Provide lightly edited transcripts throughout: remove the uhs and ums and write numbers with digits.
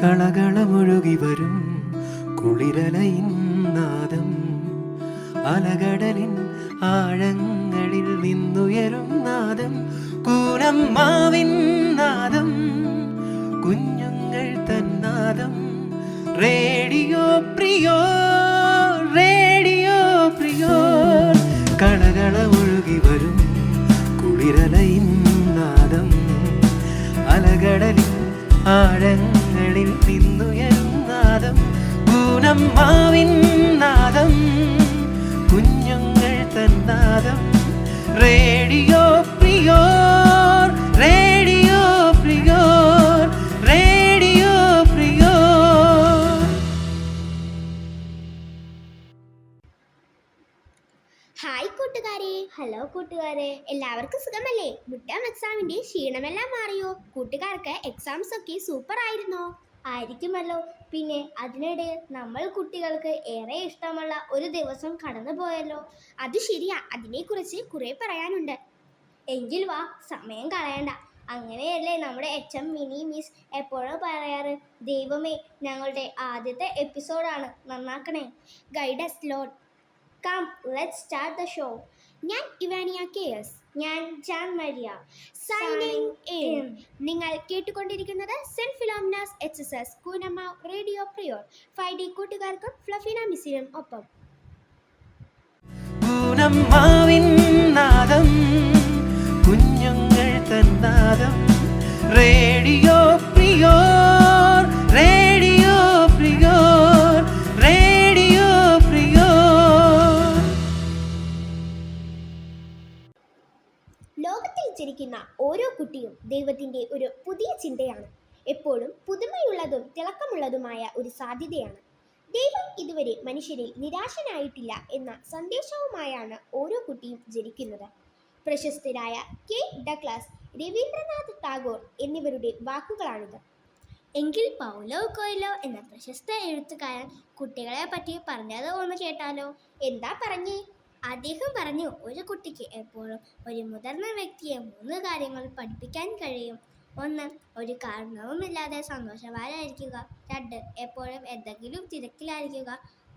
കളകളമൊഴുകി വരും കുളിരലയിൻ നാദം, അലകടലിൻ ആഴങ്ങളിൽ നിന്നുയരും നാദം, കൂനമ്മാവിൻ നാദം, കുഞ്ഞുങ്ങൾ തന്നാദം. റേഡിയോ പ്രിയോർ, റേഡിയോ പ്രിയോർ. കളകളമൊഴുകി വരും കുളിരലയിൻ നാദം, അലകടലിൻ ആഴങ്ങളിൽ നിന്നുയരും നാദം, പൂനമ്മാവിൻ നാദം, കുഞ്ഞുങ്ങൾ തന്നാദം. റേഡിയോ പ്രിയോർ, റേഡിയോ പ്രിയോർ, റേഡിയോ പ്രിയോർ. ഹായ് കൂട്ടുകാരെ. ഹലോ കൂട്ടുകാരെ, എല്ലാവർക്കും സുഖമല്ലേ? മിഡ്ടേം എക്സാമിന്റെ ക്ഷീണമെല്ലാം മാറിയോ? കൂട്ടുകാർക്ക് എക്സാംസ് ഒക്കെ സൂപ്പർ ആയിരുന്നോ? ആയിരിക്കുമല്ലോ. പിന്നെ അതിനിടെ നമ്മൾ കുട്ടികൾക്ക് ഏറെ ഇഷ്ടമുള്ള ഒരു ദിവസം കടന്നു പോയല്ലോ. അത് ശരിയാ, അതിനെക്കുറിച്ച് കുറെ പറയാനുണ്ട്. എങ്കിൽ വാ, സമയം കളയണ്ട. അങ്ങനെയല്ലേ നമ്മുടെ HM മിനി മിസ് എപ്പോഴും പറയാറ്, ദൈവമേ ഞങ്ങളുടെ ആദ്യത്തെ എപ്പിസോഡാണ്, നന്നാക്കണേ. Guide us Lord. Come let's start the show. ഞാൻ ഇവാനിയ KS. ഞാൻ ജാൻ മരിയ. Signing in. നിങ്ങൾ കേട്ടുകൊണ്ടിരിക്കുന്നത് Saint Philomena's HSS Koonamma radio പ്രിയോർ. 5D കൂട്ടുകാർക്കും ഫ്ലഫീന മിസ്സിനും ഒപ്പം. പൂനമ്മാവിൻ നാദം, കുഞ്ഞുങ്ങൾ തന്നാദം. റേഡിയോ പ്രിയോർ, റേഡിയോ പ്രിയോർ, റേഡിയോ പ്രിയോർ. ലോകത്തിൽ ജനിക്കുന്ന ഓരോ കുട്ടിയും ദൈവത്തിന്റെ ഒരു പുതിയ ചിന്തയാണ്. എപ്പോഴും പുതുമയുള്ളതും തിളക്കമുള്ളതുമായ ഒരു സാധ്യതയാണ്. ദൈവം ഇതുവരെ മനുഷ്യരിൽ നിരാശനായിട്ടില്ല എന്ന സന്ദേശവുമായാണ് ഓരോ കുട്ടിയും ജനിക്കുന്നത്. പ്രശസ്തരായ K. ഡഗ്ലസ്, രവീന്ദ്രനാഥ് ടാഗോർ എന്നിവരുടെ വാക്കുകളാണിത്. എങ്കിൽ പൗലോ കൊയ്ലോ എന്ന പ്രശസ്ത എഴുത്തുകാരൻ കുട്ടികളെ പറ്റി പറഞ്ഞത് ഒന്ന് കേട്ടാലോ? എന്താ പറഞ്ഞേ? അദ്ദേഹം പറഞ്ഞു, ഒരു കുട്ടിക്ക് എപ്പോഴും ഒരു മുതിർന്ന വ്യക്തിയെ 3 കാര്യങ്ങൾ പഠിപ്പിക്കാൻ കഴിയും. 1. ഒരു കാരണവുമില്ലാതെ സന്തോഷവാനായിരിക്കുക. 2. എപ്പോഴും എന്തെങ്കിലും തിരക്കിലായിരിക്കുക.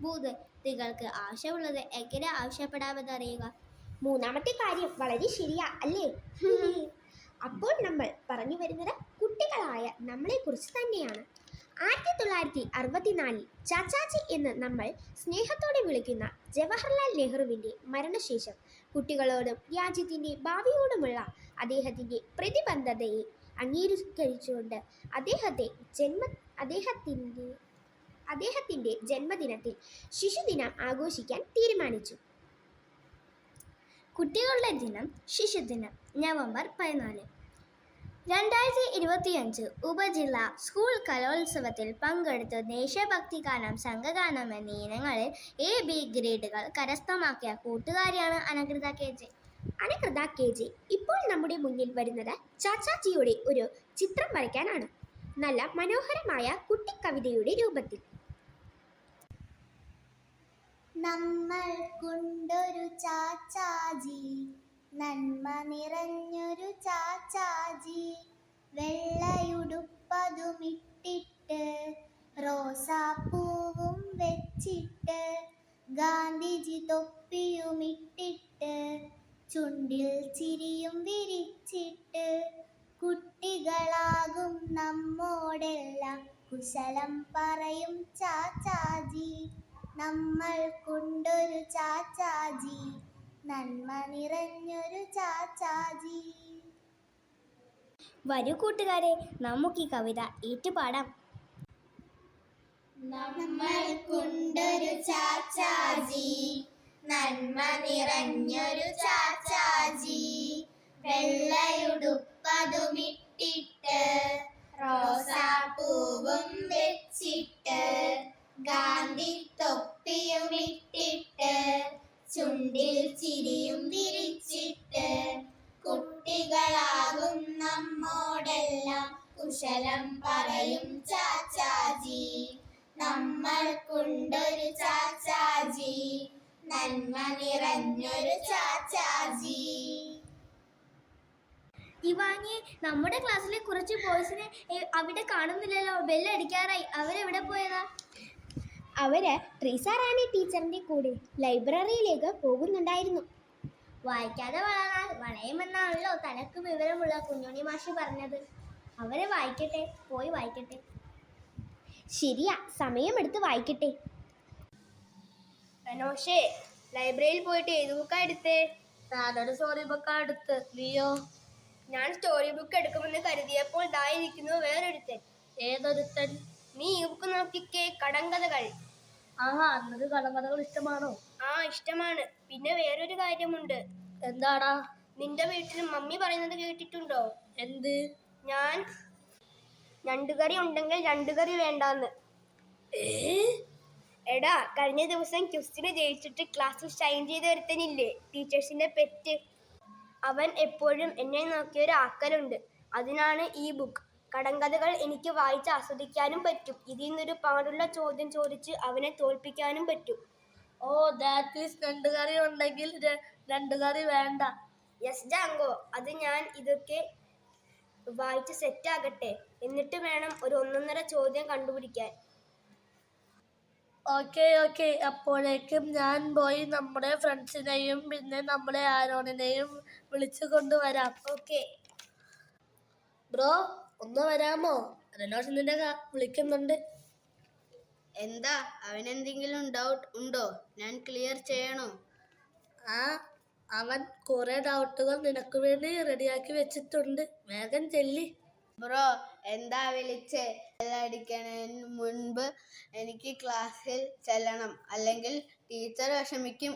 3. നിങ്ങൾക്ക് ആവശ്യമുള്ളത് എങ്ങനെ ആവശ്യപ്പെടാമെന്ന് അറിയുക. 3ാമത്തെ കാര്യം വളരെ ശരിയാ അല്ലേ? അപ്പോൾ നമ്മൾ പറഞ്ഞു വരുന്നത് കുട്ടികളായ നമ്മളെക്കുറിച്ച് തന്നെയാണ്. 1964 ചാച്ചാജി എന്ന് നമ്മൾ സ്നേഹത്തോടെ വിളിക്കുന്ന ജവഹർലാൽ നെഹ്റുവിൻ്റെ മരണശേഷം കുട്ടികളോടും രാജ്യത്തിൻ്റെ ഭാവിയോടുമുള്ള അദ്ദേഹത്തിൻ്റെ പ്രതിബദ്ധതയെ അംഗീകരിച്ചുകൊണ്ട് അദ്ദേഹത്തിൻ്റെ ജന്മദിനത്തിൽ ശിശുദിനം ആഘോഷിക്കാൻ തീരുമാനിച്ചു. കുട്ടികളുടെ ദിനം, ശിശുദിനം, നവംബർ 14. 2025 ഉപജില്ലാ സ്കൂൾ കലോത്സവത്തിൽ പങ്കെടുത്ത് ദേശഭക്തി ഗാനം, സംഘഗാനം എന്നീ ഇനങ്ങളിൽ A-B ഗ്രേഡുകൾ കരസ്ഥമാക്കിയ കൂട്ടുകാരിയാണ് അനകൃത KJ. അനകൃത KJ ഇപ്പോൾ നമ്മുടെ മുന്നിൽ വരുന്നത് ചാച്ചാജിയുടെ ഒരു ചിത്രം വരയ്ക്കാനാണ്, നല്ല മനോഹരമായ കുട്ടിക്കവിതയുടെ രൂപത്തിൽ. നമ്മൾ കൊണ്ടൊരു ചാച്ചാജി, നന്മ നിറഞ്ഞൊരു ചാച്ചാജി, വെള്ളയുടുപ്പതുമിട്ടിട്ട് റോസാപ്പൂവും വെച്ചിട്ട്, ഗാന്ധിജി തൊപ്പിയുമിട്ടിട്ട് ചുണ്ടിൽ ചിരിയും വിരിച്ചിട്ട്, കുട്ടികളാകും നമ്മോടെല്ലാം കുശലം പറയും ചാച്ചാജി. നമ്മൾ കൊണ്ടൊരു ചാച്ചാജി, നന്മ നിറഞ്ഞൊരു ചാച്ചാജി. വരൂ കൂട്ടുകാരെ, നമുക്ക് ഈ കവിത ഏറ്റുപാടാം. നമ്മൾ കൊണ്ടൊരു ചാച്ചാജി, നന്മ നിറഞ്ഞൊരു ചാച്ചാജി, വെള്ളയുടുപ്പതുമിട്ടിട്ട് റോസാപ്പൂവും വെച്ചിട്ട്, ഗാന്ധി തൊപ്പിയുമിട്ടിട്ട് ചുണ്ടിൽ ചിരിയും വിരിച്ചിട്ട്, കുട്ടികളാകും നമ്മോടെല്ലാം കുശലം പറയും ചാച്ചാജി. നമ്മൾ കൊണ്ടൊരു ചാച്ചാജി, നന്മ നിറഞ്ഞൊരു ചാച്ചാജി. ഇവാനി, നമ്മുടെ ക്ലാസ്സിലെ കുറച്ച് ബോയ്സിനെ അവിടെ കാണുന്നില്ലല്ലോ. ബെല്ലടിക്കാറായി. അവരെവിടെ പോയതാ? അവര് ട്രീസ റാണി ടീച്ചറിന്റെ കൂടെ ലൈബ്രറിയിലേക്ക് പോകുന്നുണ്ടായിരുന്നു. വായിക്കാതെ വളർന്നാൽ വളയുമെന്നാണല്ലോ തനക്ക് വിവരമുള്ള കുഞ്ഞുണ്ണി മാഷ് പറഞ്ഞത്. അവരെ വായിക്കട്ടെ, പോയി വായിക്കട്ടെ. ശരിയാ, സമയമെടുത്ത് വായിക്കട്ടെ. മനോഷേ, ലൈബ്രറിയിൽ പോയിട്ട് ഏത് ബുക്കാ എടുത്തേ? ഞാനൊരു സ്റ്റോറി ബുക്കാ എടുത്ത്. നീയോ? ഞാൻ സ്റ്റോറി ബുക്ക് എടുക്കുമെന്ന് കരുതിയപ്പോൾ ഇരിക്കുന്നു വേറൊരുത്തൻ. ഏതൊരുത്തൻ? നീ ഈ ബുക്ക് നോക്കിക്കേ, കടങ്കഥകൾ. ആഹാ, അന്നത് കടങ്കഥകൾ ഇഷ്ടമാണോ? ആ, ഇഷ്ടമാണ്. പിന്നെ വേറൊരു കാര്യമുണ്ട്. എന്താടാ? നിന്റെ വീട്ടിൽ മമ്മി പറയുന്നത് കേട്ടിട്ടുണ്ടോ? എന്ത്? ഞാൻ ഞണ്ടുകറി ഉണ്ടെങ്കിൽ രണ്ടുകറി വേണ്ടാന്ന്. എടാ, കഴിഞ്ഞ ദിവസം ക്വിസിന് ജയിച്ചിട്ട് ക്ലാസ്സിൽ ഷൈൻ ചെയ്ത് ഒരുത്തനില്ലേ, ടീച്ചേഴ്സിന്റെ പെറ്റ്. അവൻ എപ്പോഴും എന്നെ നോക്കിയൊരു ആക്കലുണ്ട്. അതിനാണ് ഈ ബുക്ക്. കടങ്കഥകൾ എനിക്ക് വായിച്ച് ആസ്വദിക്കാനും പറ്റും. ഇതിൽ നിന്നൊരു പാടുള്ള ചോദ്യം ചോദിച്ച് അവനെ തോൽപ്പിക്കാനും പറ്റും. ഓ, ദാറ്റ് ഈസ് രണ്ടുകറി ഉണ്ടെങ്കിൽ രണ്ടുകറി വേണ്ട. യെസ് ജാങ്കോ, അത് ഞാൻ ഇതൊക്കെ വായിച്ച് സെറ്റാകട്ടെ, എന്നിട്ട് വേണം ഒരു ഒന്നൊന്നര ചോദ്യം കണ്ടുപിടിക്കാൻ. ഓക്കെ, അപ്പോഴേക്കും ഞാൻ പോയി നമ്മുടെ ഫ്രണ്ട്സിനെയും പിന്നെ നമ്മുടെ ആരോണിനെയും വിളിച്ചു കൊണ്ടുവരാം. ഓക്കെ ബ്രോ, ഒന്ന് വരാമോ? റെനോഷ് നിന്നെ വിളിക്കുന്നുണ്ട്. എന്താ, അവനെന്തെങ്കിലും ഡൗട്ട് ഉണ്ടോ? ഞാൻ ക്ലിയർ ചെയ്യണോ? അവൻ കുറെ ഡൗട്ടുകൾ നിനക്ക് വേണ്ടി റെഡിയാക്കി വെച്ചിട്ടുണ്ട്. വേഗം ചെല്ലി. ബ്രോ, എന്താ വിളിച്ചേ? ബെല്ലടിക്കണതിന് മുൻപ് എനിക്ക് ക്ലാസ്സിൽ ചെല്ലണം, അല്ലെങ്കിൽ ടീച്ചർ വിഷമിക്കും.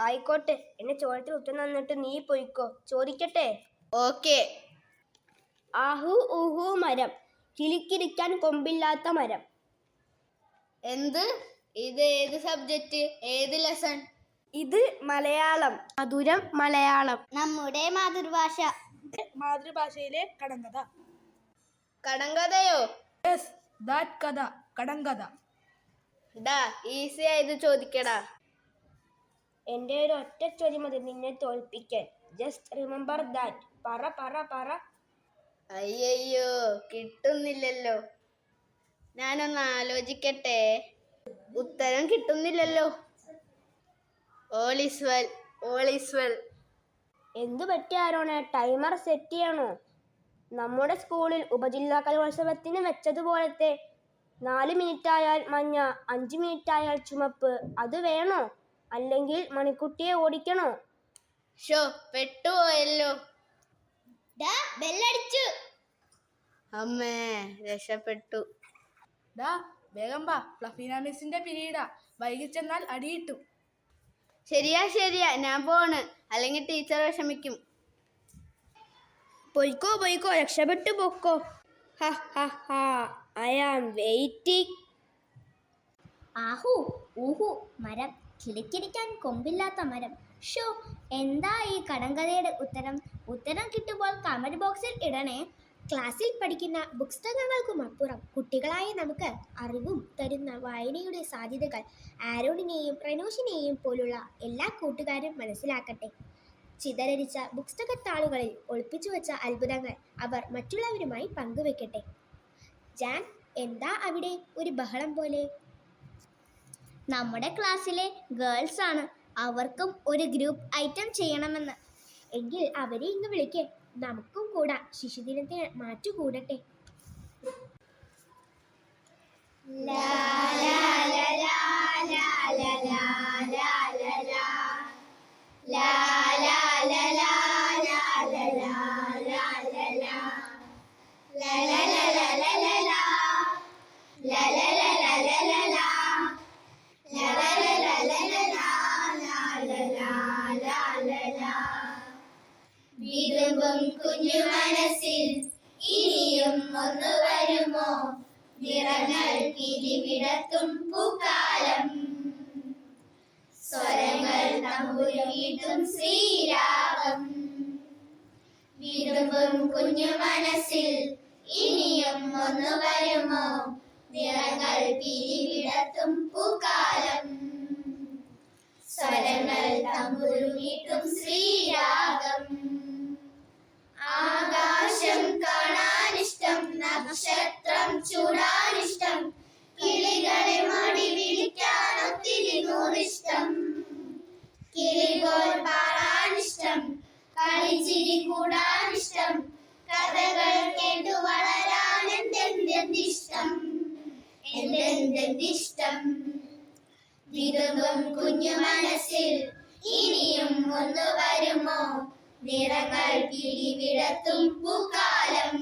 ആയിക്കോട്ടെ, എന്നെ ചോദ്യത്തിൽ ഉത്തരം തന്നിട്ട് നീ പോയിക്കോ. ചോദിക്കട്ടെ? ഓക്കെ. ആഹു ഊഹു മരം, കിളിക്കിരിക്കാൻ കൊമ്പില്ലാത്ത മരം. എന്ത്? ഇത് ഏത് സബ്ജക്റ്റ്? ഏത് ലെസൺ? ഇത് മലയാളം. മധുരം മലയാളം. നമ്മുടെ മാതൃഭാഷ. മാതൃഭാഷയിലെ കടങ്കഥ. കടങ്കഥയോ? യെസ്, ദാറ്റ് കഥ, കടങ്കഥ. ഡാ, ഈസി ആയത് ചോദിക്കടാ. എൻ്റെ ഒരു ഒറ്റ ചോദ്യം മതി നിന്നെ തോൽപ്പിക്കാൻ. Just remember that. പറ പറ പറ. അയ്യോ, കിട്ടുന്നില്ലല്ലോ. ഞാനൊന്ന് ആലോചിക്കട്ടെ. ഉത്തരം കിട്ടുന്നില്ലല്ലോ. All is well, all is well. എന്തു പറ്റിയാരോണ്? ടൈമർ സെറ്റ് ചെയ്യണോ? നമ്മുടെ സ്കൂളിൽ ഉപജില്ലാ കലോത്സവത്തിന് വെച്ചതുപോലത്തെ 4 മിനിറ്റായാൽ മഞ്ഞ, 5 മിനിറ്റായാൽ ചുമപ്പ്, അത് വേണോ? അല്ലെങ്കിൽ മണിക്കുട്ടിയെ ഓടിക്കണോ? ഷോ, പെട്ടുപോയല്ലോ. ബെല്ലടിച്ചു. അമ്മേ, രക്ഷപ്പെട്ടു. ഡാ, വേഗം വാ, ഫ്ലഫീന മിസ്സിന്റെ പിരീഡാ. വൈകിച്ചെന്നാൽ അടിയിട്ടു. ശരിയാ, ഞാൻ പോണ്, അല്ലെങ്കിൽ ടീച്ചർ വിഷമിക്കും. പൊയ്ക്കോ, രക്ഷപ്പെട്ടു പൊക്കോ. I am waiting. ആഹു ഊഹു മരം, കിളിക്കിരിക്കാൻ കൊമ്പില്ലാത്ത മരം. ഷോ, എന്താ ഈ കടങ്കഥയുടെ ഉത്തരം കിട്ടുമ്പോൾ കമന്റ് ബോക്സിൽ ഇടണേ. ക്ലാസ്സിൽ പഠിക്കുന്ന പുസ്തകങ്ങൾക്കും അപ്പുറം കുട്ടികളായ നമുക്ക് അറിവും തരുന്ന വായനയുടെ സാധ്യതകൾ ആരോണിനെയും റെനോഷിനെയും പോലുള്ള എല്ലാ കൂട്ടുകാരും മനസ്സിലാക്കട്ടെ. ചിതറിച്ച പുസ്തകത്താളുകളിൽ ഒളിപ്പിച്ചു വെച്ച അത്ഭുതങ്ങൾ അവർ മറ്റുള്ളവരുമായി പങ്കുവെക്കട്ടെ. ജാൻ, എന്താ അവിടെ ഒരു ബഹളം പോലെ? നമ്മുടെ ക്ലാസ്സിലെ ഗേൾസ് ആണ്. അവർക്കും ഒരു ഗ്രൂപ്പ് ഐറ്റം ചെയ്യണമെന്ന്. എങ്കിൽ അവരെ ഇങ്ങ് വിളിക്കേ, നമുക്കും കൂടാ. ശിശുദിനത്തിന് മാറ്റുകൂടട്ടെ. വിതുമ്പും കുഞ്ഞു മനസ്സിൽ ഇനിയും ഒന്ന് വരുമോ? നിറങ്ങൾ പിരിവിടത്തും പൂക്കാലം, സ്വരങ്ങൾ തമ്പുരുമീട്ടും ശ്രീരാഗം. വിതുമ്പും കുഞ്ഞു മനസ്സിൽ ഇനിയും ഒന്ന് വരുമോ? നിറങ്ങൾ പിരിവിടത്തും പൂക്കാലം, സ്വരങ്ങൾ തമ്പുരുമീട്ടും ശ്രീരാഗം. നക്ഷത്രം ചൂടാനിഷ്ടം, കിളികളെ മാടി വിളിക്കാൻ ഒത്തിരി നൂറിഷ്ടം. കിളി പോൽ പാറാനിഷ്ടം, കളിച്ചിരി കൂടാനിഷ്ടം, കഥകൾ കേട്ടു വളരാൻ എന്തെന്തിഷ്ടം, എന്തെന്തിഷ്ടം. വിതുമ്പും കുഞ്ഞു മനസ്സിൽ ഇനിയും ഒന്ന് വരുമോ, നിറങ്ങൾ പിടിവിടത്തും പൂക്കാലം.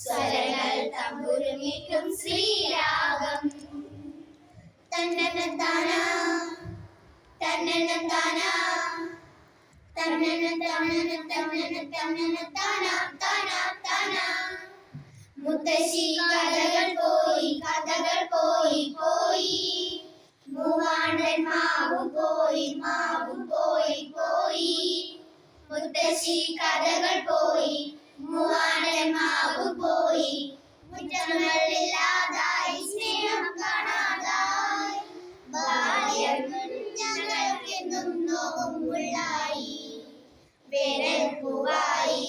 സ്വരങ്ങൾ തമ്പുരുമീട്ടും ശ്രീരാഗം. തന്നനത്താന തന്നനത്താന തന്നനത്താന. മുത്തശ്ശി കഥകൾ പോയി, കഥകൾ പോയി പോയി. മൂവാണ്ടൻ മാവ് പോയി, മാവ് പോയി പോയി. മുത്തശ്ശി കഥകൾ പോയി, മൂവാണ്ടൻ മാവ് പോയി. മുറ്റങ്ങളില്ലാതായി, സ്നേഹം കാണാതായി. ബാല്യം ഞങ്ങൾക്കെന്നും നോവും മുള്ളായി, വേനൽ പൂവായി.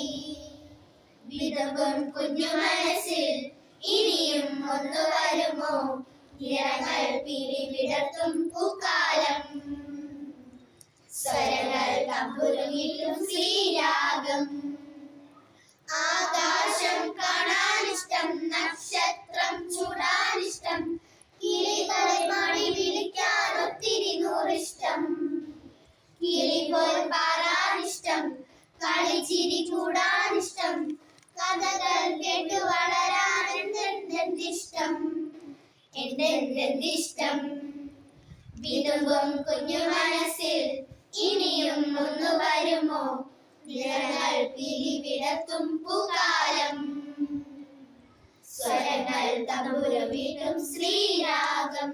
വിതുമ്പും കുഞ്ഞു മനസ്സിൽ ഇനിയും ഒന്ന് വരുമോ, നിറങ്ങൾ പിടിവിടത്തും പൂക്കാലം. സ്വരങ്ങൾ തമ്പുരുമീട്ടും ശ്രീരാഗം. ആകാശം കാണാനിഷ്ടം, നക്ഷത്രം ചൂടാനിഷ്ടം, കിളികളെ മാടി വിളിക്കാൻ ഒത്തിരി നൂറിഷ്ടം. കിളി പോൽ പാറാനിഷ്ടം, കളിച്ചിരി കൂടാനിഷ്ടം, കഥകൾ കേട്ടു വളരാൻ എന്തെന്തിഷ്ടം, എന്തെന്തിഷ്ടം. വിതുമ്പും കുഞ്ഞു മനസ്സിൽ ഇനിയും ഒന്ന് വരുമോ, നിറങ്ങൾ പിടിവിടത്തും പൂക്കാലം. സ്വരങ്ങൾ തമ്പുരുമീട്ടും ശ്രീരാഗം.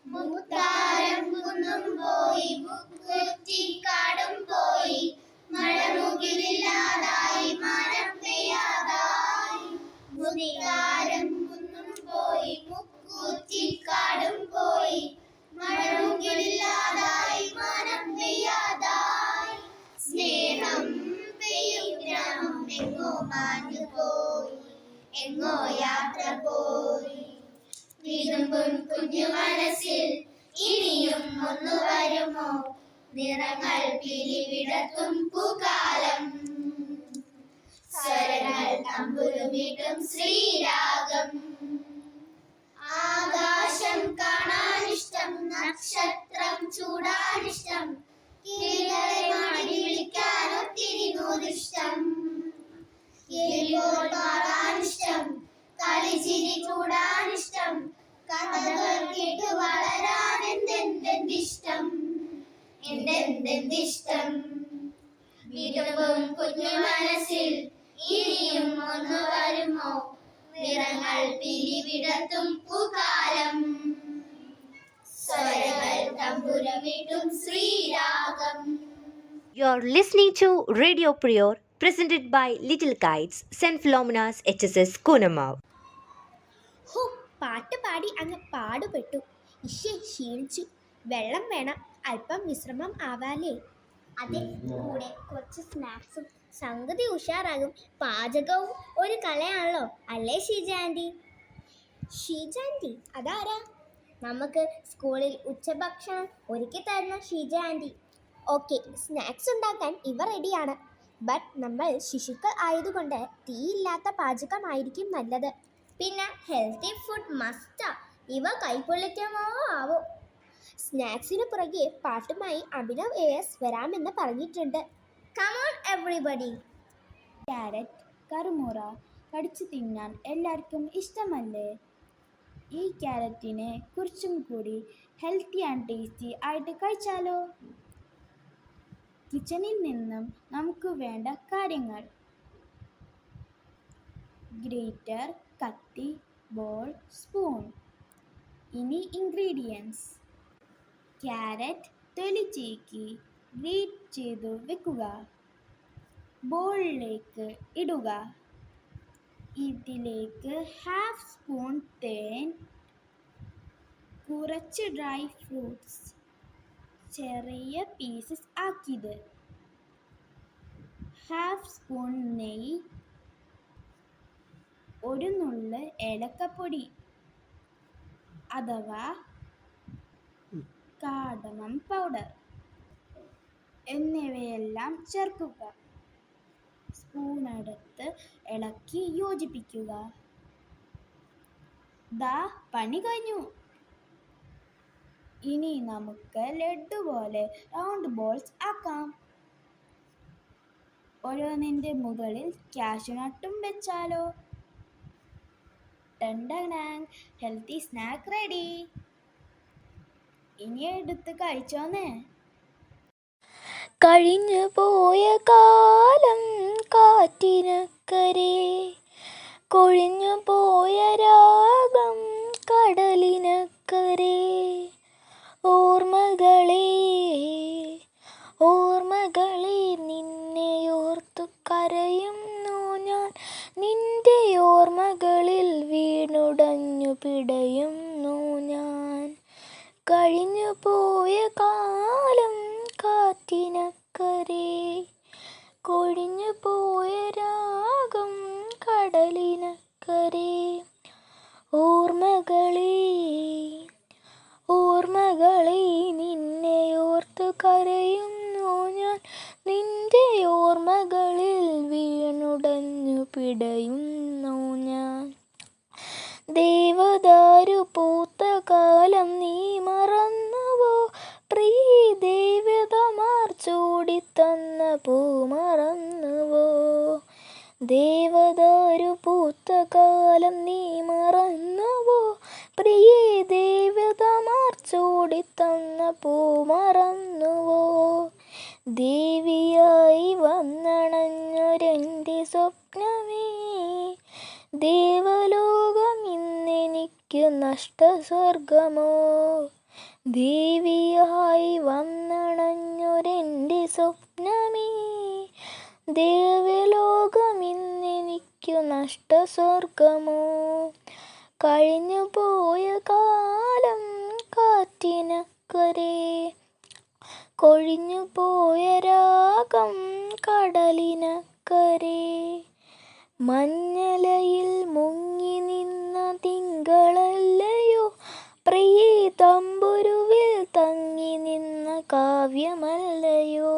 മുത്താരം കുന്നും പോയി, മുക്കുറ്റിക്കാടും പോയി. മഴമുകിലില്ലാതായി, മാനം പെയ്യാതായി. മുത്താരം കുന്നും പോയി, മുക്കുറ്റിക്കാടും പോയി. മഴമുകിലില്ലാതായി, മാനം പെയ്യാതായി. സ്നേഹം പെയ്യും ഗ്രാമം എങ്ങോ മാഞ്ഞു പോയി, എങ്ങോ യാത്ര പോയി. വിതുമ്പും കുഞ്ഞു മനസ്സിൽ ഇനിയും ഒന്ന് വരുമോ, നിറങ്ങൾ പിടിവിടത്തും പൂക്കാലം. സ്വരങ്ങൾ തമ്പുരുമീട്ടും ശ്രീരാഗം. ആകാശം കാണാനിഷ്ടം, നക്ഷത്രം ചൂടാനിഷ്ടം, കിളികളെ മാടി വിളിക്കാൻ ഒത്തിരി നൂറിഷ്ടം. കിളിപോൽ പാടാനിഷ്ടം, കളിച്ചിരി കൂടാനിഷ്ടം, കഥകൾ കേട്ടു വളരാൻ എന്തെന്തിഷ്ടം, എന്തെന്തിഷ്ടം. വിതുമ്പും കുഞ്ഞു മനസ്സിൽ ഇനിയും ഒന്ന് വരുമോ, നിറങ്ങൾ പിടിവിടത്തും പൂക്കാലം. സ്വരങ്ങൾ തമ്പുരുമീട്ടും Sriragam. You're listening to Radio Prior, presented by Little Kites, St. Philomena's HSS Kunamav. ഹോ, പാട്ട് പാടി അങ്ങ് പാടുപെട്ടു. ക്ഷീണിച്ചു. വെള്ളം വേണം, അല്പം വിശ്രമം ആവാലേ. അതെ, കൂടെ കുറച്ച് സ്നാക്സും. സംഗതി ഉഷാറാകും. പാചകവും ഒരു കലയാണല്ലോ, അല്ലേ ഷീജ ആൻറ്റി? ഷീജ ആൻറ്റി അതാരാ? നമുക്ക് സ്കൂളിൽ ഉച്ചഭക്ഷണം ഒരുക്കി തരുന്ന ഷീജ ആൻറ്റി. ഓക്കെ, സ്നാക്സ് ഉണ്ടാക്കാൻ ഇവ റെഡിയാണ്. ബട്ട് നമ്മൾ ശിശുക്കൾ ആയതുകൊണ്ട് തീയില്ലാത്ത പാചകമായിരിക്കും നല്ലത്. പിന്നെ ഹെൽത്തി ഫുഡ് മസ്റ്റാ. ഇവ കൈപ്പൊള്ളിക്കുമോ ആവോ. സ്നാക്സിന് പുറകെ പാട്ടുമായി അഭിനവ് AS വരാമെന്ന് പറഞ്ഞിട്ടുണ്ട്. Come on everybody. ക്യാരറ്റ്, കറുമുറ കടിച്ചു തിന്നാൻ എല്ലാവർക്കും ഇഷ്ടമല്ലേ? ഈ ക്യാരറ്റിനെ കുറച്ചും കൂടി ഹെൽത്തി ആൻഡ് ടേസ്റ്റി ആയിട്ട് കഴിച്ചാലോ? കിച്ചണിൽ നിന്നും നമുക്ക് വേണ്ട കാര്യങ്ങൾ: ഗ്രേറ്റർ, കത്തി, ബോൾ, സ്പൂൺ. ഇനി ഇൻഗ്രീഡിയൻസ്: ക്യാരറ്റ് തൊലി ചീക്കി ഗ്രേറ്റ് ചെയ്തു വെക്കുക. ബോളിലേക്ക് ഇടുക. ഇതിലേക്ക് ഹാഫ് സ്പൂൺ തേൻ, കുറച്ച് ഡ്രൈ ഫ്രൂട്ട്സ് ചെറിയ പീസസ് ആക്കിയത്, ഹാഫ് സ്പൂൺ നെയ്യ്, ഒരു നുള്ള് ഏലക്കപ്പൊടി അഥവാ കാർഡമം പൗഡർ എന്നിവയെല്ലാം ചേർക്കുക. സ്പൂണെടുത്ത് ഇളക്കി യോജിപ്പിക്കുക. ദാ പണി കഴിഞ്ഞു. ഇനി നമുക്ക് ലഡു പോലെ റൗണ്ട് ബോൾസ് ആക്കാം. ഓരോന്നിൻ്റെ മുകളിൽ കാഷ്യൂനട്ടും വെച്ചാലോ? Healthy snack ready. ഇനി എടുത്ത് കഴിച്ചോന്നേ. കഴിഞ്ഞു പോയ കാലം കാറ്റിനക്കരെ, കൊഴിഞ്ഞു പോയ രാഗം കടലിനക്കരെ. ഓർമ്മകളെ ഓർമ്മകളെ നിന്നെയോർത്തു കരയുന്നു ഞാൻ. നിന്റെ ഓർമ്മകളിൽ വീണുടഞ്ഞു പിടയുന്നു ഞാൻ. കഴിഞ്ഞു പോയ കാലം കാറ്റിനക്കരെ, കൊഴിഞ്ഞു പോയ രാഗം കടലിനക്കരെ. ഓർമ്മകളെ ഓർമ്മകളെ നിന്നെയോർത്തു കരയുന്നു ഞാൻ. നിന്റെ ഓർമ്മകളിൽ വീണുടഞ്ഞു പിടയുന്നു ഞാൻ. ദേവദാരു പൂത്ത കാലം നീ മറന്നുവോ? പ്രിയ ദേവതമാർ ചൂടിത്തന്ന പൂ മറന്നുവോ? ദേവദാരു പൂത്ത കാലം നീ മറന്നുവോ? പ്രിയ ദേവതമാർ ചൂടിത്തന്ന പൂ മറന്നുവോ? ദേവിയായി വന്നണഞ്ഞൊരെൻ്റെ സ്വപ്നമേ, ദേവലോകം ഇന്നെനിക്കു നഷ്ടസ്വർഗമോ? ദേവിയായി വന്നണഞ്ഞൊരെൻ്റെ സ്വപ്നമേ, ദേവലോകം ഇന്നെനിക്കു നഷ്ടസ്വർഗമോ? കഴിഞ്ഞു പോയ കാലം കാറ്റിനക്കരെ, കൊഴിഞ്ഞു പോയ രാഗം കടലിനക്കരെ. മഞ്ഞലയിൽ മുങ്ങി നിന്ന തിങ്കളല്ലയോ, പ്രിയ തമ്പുരുവിൽ തങ്ങി നിന്ന കാവ്യമല്ലയോ?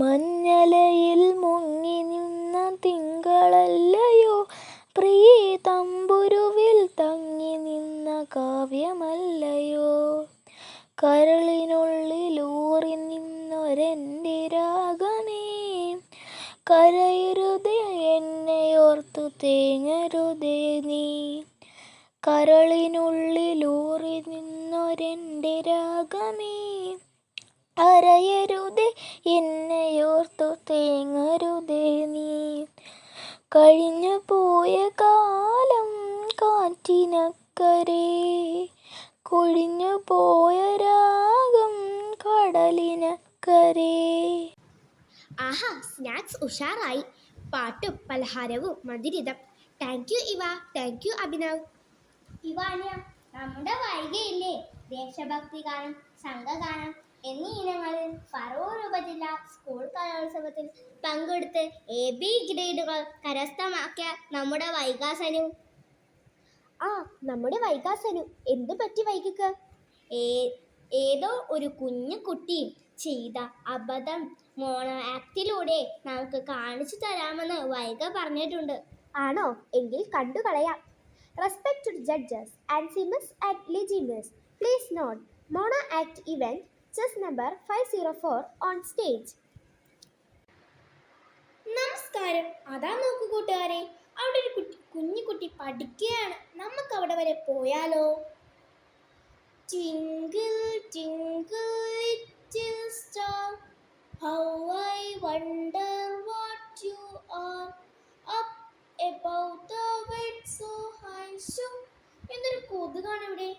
മഞ്ഞലയിൽ മുങ്ങി നിന്ന തിങ്കളല്ലയോ, പ്രിയ തമ്പുരുവിൽ തങ്ങി നിന്ന കാവ്യമല്ലയോ? കരളിനുള്ളിലൂറി നിന്നൊരെൻ്റെ രാഗമേ, കരയരുതേ എന്നെയോർത്തു തേങ്ങരുതേ നീ. കരളിനുള്ളിലൂറി നിന്നൊരെൻ്റെ രാഗമേ, കരയരുതേ എന്നെയോർത്തു തേങ്ങരുതേ നീ. കഴിഞ്ഞു പോയ കാലം കാറ്റിനക്കരെ, കൊഴിഞ്ഞു പോയ രാഗം കടലിനക്കരെ. ആഹാ, സ്നാക്സ് ഉഷാറായി. പാട്ടും പലഹാരവും മധുരിതം. താങ്ക് യു ഇവ, താങ്ക് യു അഭിനവ്. ഇവാന്യ, നമ്മുടെ വൈകയില്ലേ ദേശഭക്തി ഗാനം, സംഘഗാനം എന്നീ ഇനങ്ങളിൽ ഫറൂർ ഉപജില്ല സ്കൂൾ കലോത്സവത്തിൽ പങ്കെടുത്ത് AB ഗ്രേഡുകൾ കരസ്ഥമാക്കിയ നമ്മുടെ വൈകാസനു. നമ്മുടെ വൈകാസനു എന്തു പറ്റി വൈകിക്ക്? ഏതോ ഒരു കുഞ്ഞു കുട്ടി ചെയ്ത അബദ്ധം മോണോ ആക്ടിലൂടെ നമുക്ക് കാണിച്ചു തരാമെന്ന് വൈക പറഞ്ഞിട്ടുണ്ട്. ആണോ? എങ്കിൽ കണ്ടുകളയാം. Respected judges and singers at Legionnaires, please note Mono Act event chess number 504 on stage. നമസ്കാരം. അതാ നോക്കൂ കൂട്ടുകാരെ, അവിടെ ഒരു കുഞ്ഞുകുട്ടി പഠിക്കുകയാണ്. നമുക്ക് അവിടെ വരെ പോയാലോ? Twinkle, twinkle, little star, how I wonder what you are, up above the world so high. എന്തൊരു കൊതുകാണ് ഇവിടെ.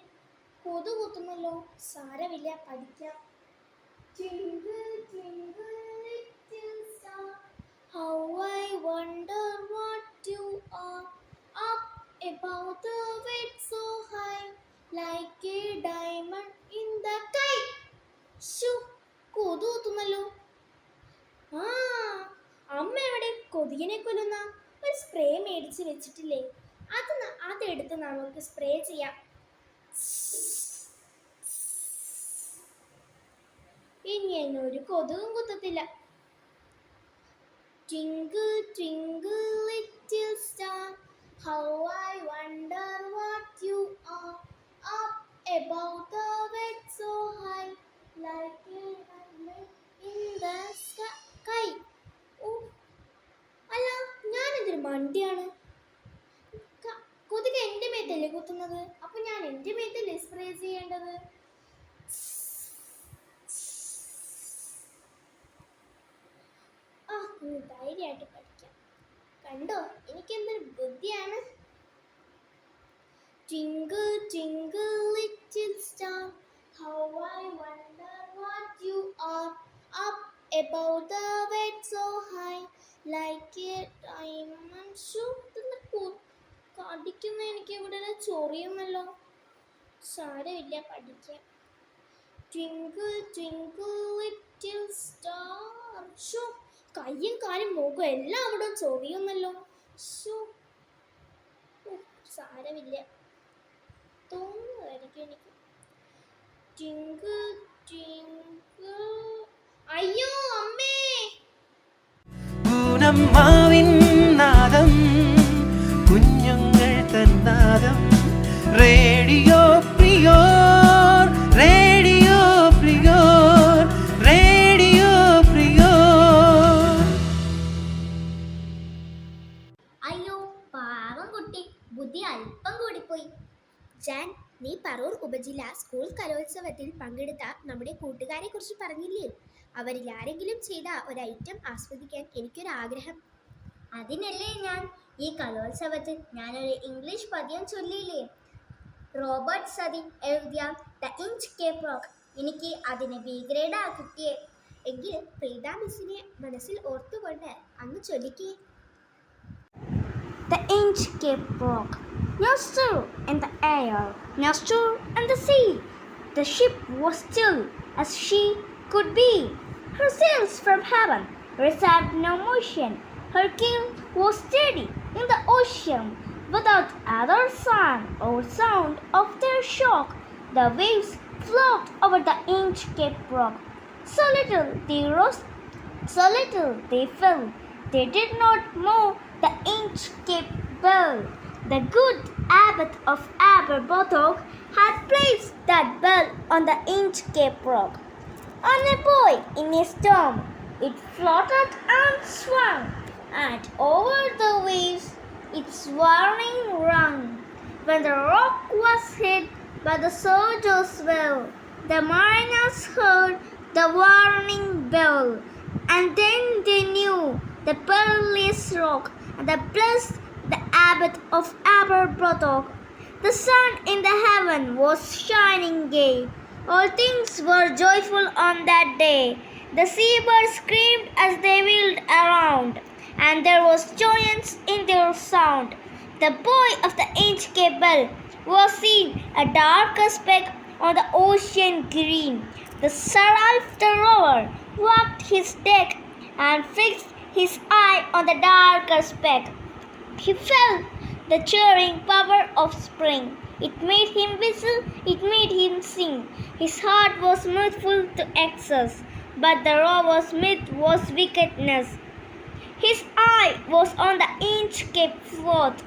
കൊതു കുത്തുന്നല്ലോ. സാരമില്ല, പഠിക്കാം. Twinkle, twinkle, little star, how I wonder what you are, up above the world so high, like a diamond in the sky. കൊതു കുത്തുന്നല്ലോ. അമ്മ എവിടെ കൊതുകിനെ കൊല്ലുന്ന? ഒരു സ്പ്രേ മേടിച്ച് വെച്ചിട്ടില്ലേ? അതെടുത്ത് നമുക്ക് സ്പ്രേ ചെയ്യാം. ഇനി എന്നെ ഒരു കൊതുകും കുത്തത്തില്ല. Twinkle, twinkle, little star, how I wonder what you are. Up above the world so high, like a diamond in the sky. അല്ല, ഞാനെന്തൊരു മണ്ടിയാണ്. കൊതുക് എൻ്റെ മേത്തല്ലേ കുത്തുന്നത്, അപ്പൊ ഞാൻ എൻ്റെ മേത്തല്ലേ സ്പ്രേ ചെയ്യേണ്ടത്? ധൈര്യമായിട്ട് പഠിക്കാം. കണ്ടോ, എനിക്കെന്തൊരു ബുദ്ധിയാണ്. Twinkle, twinkle, little star, how I wonder what you are. Up above the world so high, like a diamond. കടിക്കുന്ന എനിക്ക് ഇവിടെ ചൊറിയുമല്ലോ. സാരമില്ല, പഠിക്കാം. Twinkle, twinkle, little star. കയ്യും കാലും മുഖം എല്ലാം അവിടെ ചൊറിയുമല്ലോ. സാരമില്ല, തോന്നുമായിരിക്കും എനിക്ക്. Twinkle, twinkle. അയ്യോ അമ്മേ! പൂനമ്മാവിൻ നാദം, കുഞ്ഞുങ്ങൾ തന്നാദം. റേഡിയോ പ്രിയോർ, റേഡിയോ പ്രിയോർ, റേഡിയോ പ്രിയോർ. അയ്യോ പാവം കുട്ടി, ബുദ്ധി അല്പം കൂടിപ്പോയി. ജാൻ, നീ പറൂർ ഉപജില്ലാ സ്കൂൾ കലോത്സവത്തിൽ പങ്കെടുത്ത നമ്മുടെ കൂട്ടുകാരെ കുറിച്ച് പറഞ്ഞില്ലേ? അവരിൽ ആരെങ്കിലും ചെയ്ത ഒരു ഐറ്റം ആസ്വദിക്കാൻ എനിക്കൊരാഗ്രഹം. അതിനല്ലേ ഞാൻ ഈ കലോത്സവത്തിൽ ഞാനൊരു ഇംഗ്ലീഷ് പദ്യം ചൊല്ലിയില്ലേ? റോബർട്ട് സതി എഴുതിയ ദ ഇഞ്ച് കേപ്പ് റോക്ക്. എനിക്ക് അതിന് ബി ഗ്രേഡാ കിട്ടിയേ. എങ്കിൽ പ്രീത മിസ്സിനെ മനസ്സിൽ ഓർത്തുകൊണ്ട് അങ്ങ് ചൊല്ലിക്കേ. The inch cape rock, no stir in the air, no stir in the sea. The ship was still as she could be. Her sails from heaven received no motion. Her keel was steady in the ocean. Without either sign or sound of their shock, the waves float over the inch cape rock. So little they rose, so little they fell. They did not move the inch cape bell. The good abbot of Aberbrothock had placed that bell on the inch cape rock. On a buoy in a storm, it floated and swung, and over the waves its warning rung. When the rock was hit by the surge's swell, the mariners heard the warning bell, and then they knew the perilous rock, and they blessed the abbot of Aberbrothock. The sun in the heaven was shining gay. All things were joyful on that day. The seabirds screamed as they wheeled around, and there was joyance in their sound. The buoy of the inch cape bell was seen a darker speck on the ocean green. The Sir Ralph the rover walked his deck and fixed his eye on the darker speck. He felt the cheering power of spring. It made him whistle, it made him sing. His heart was mirthful to excess, but the rover's myth was wickedness. His eye was on the inch cape float.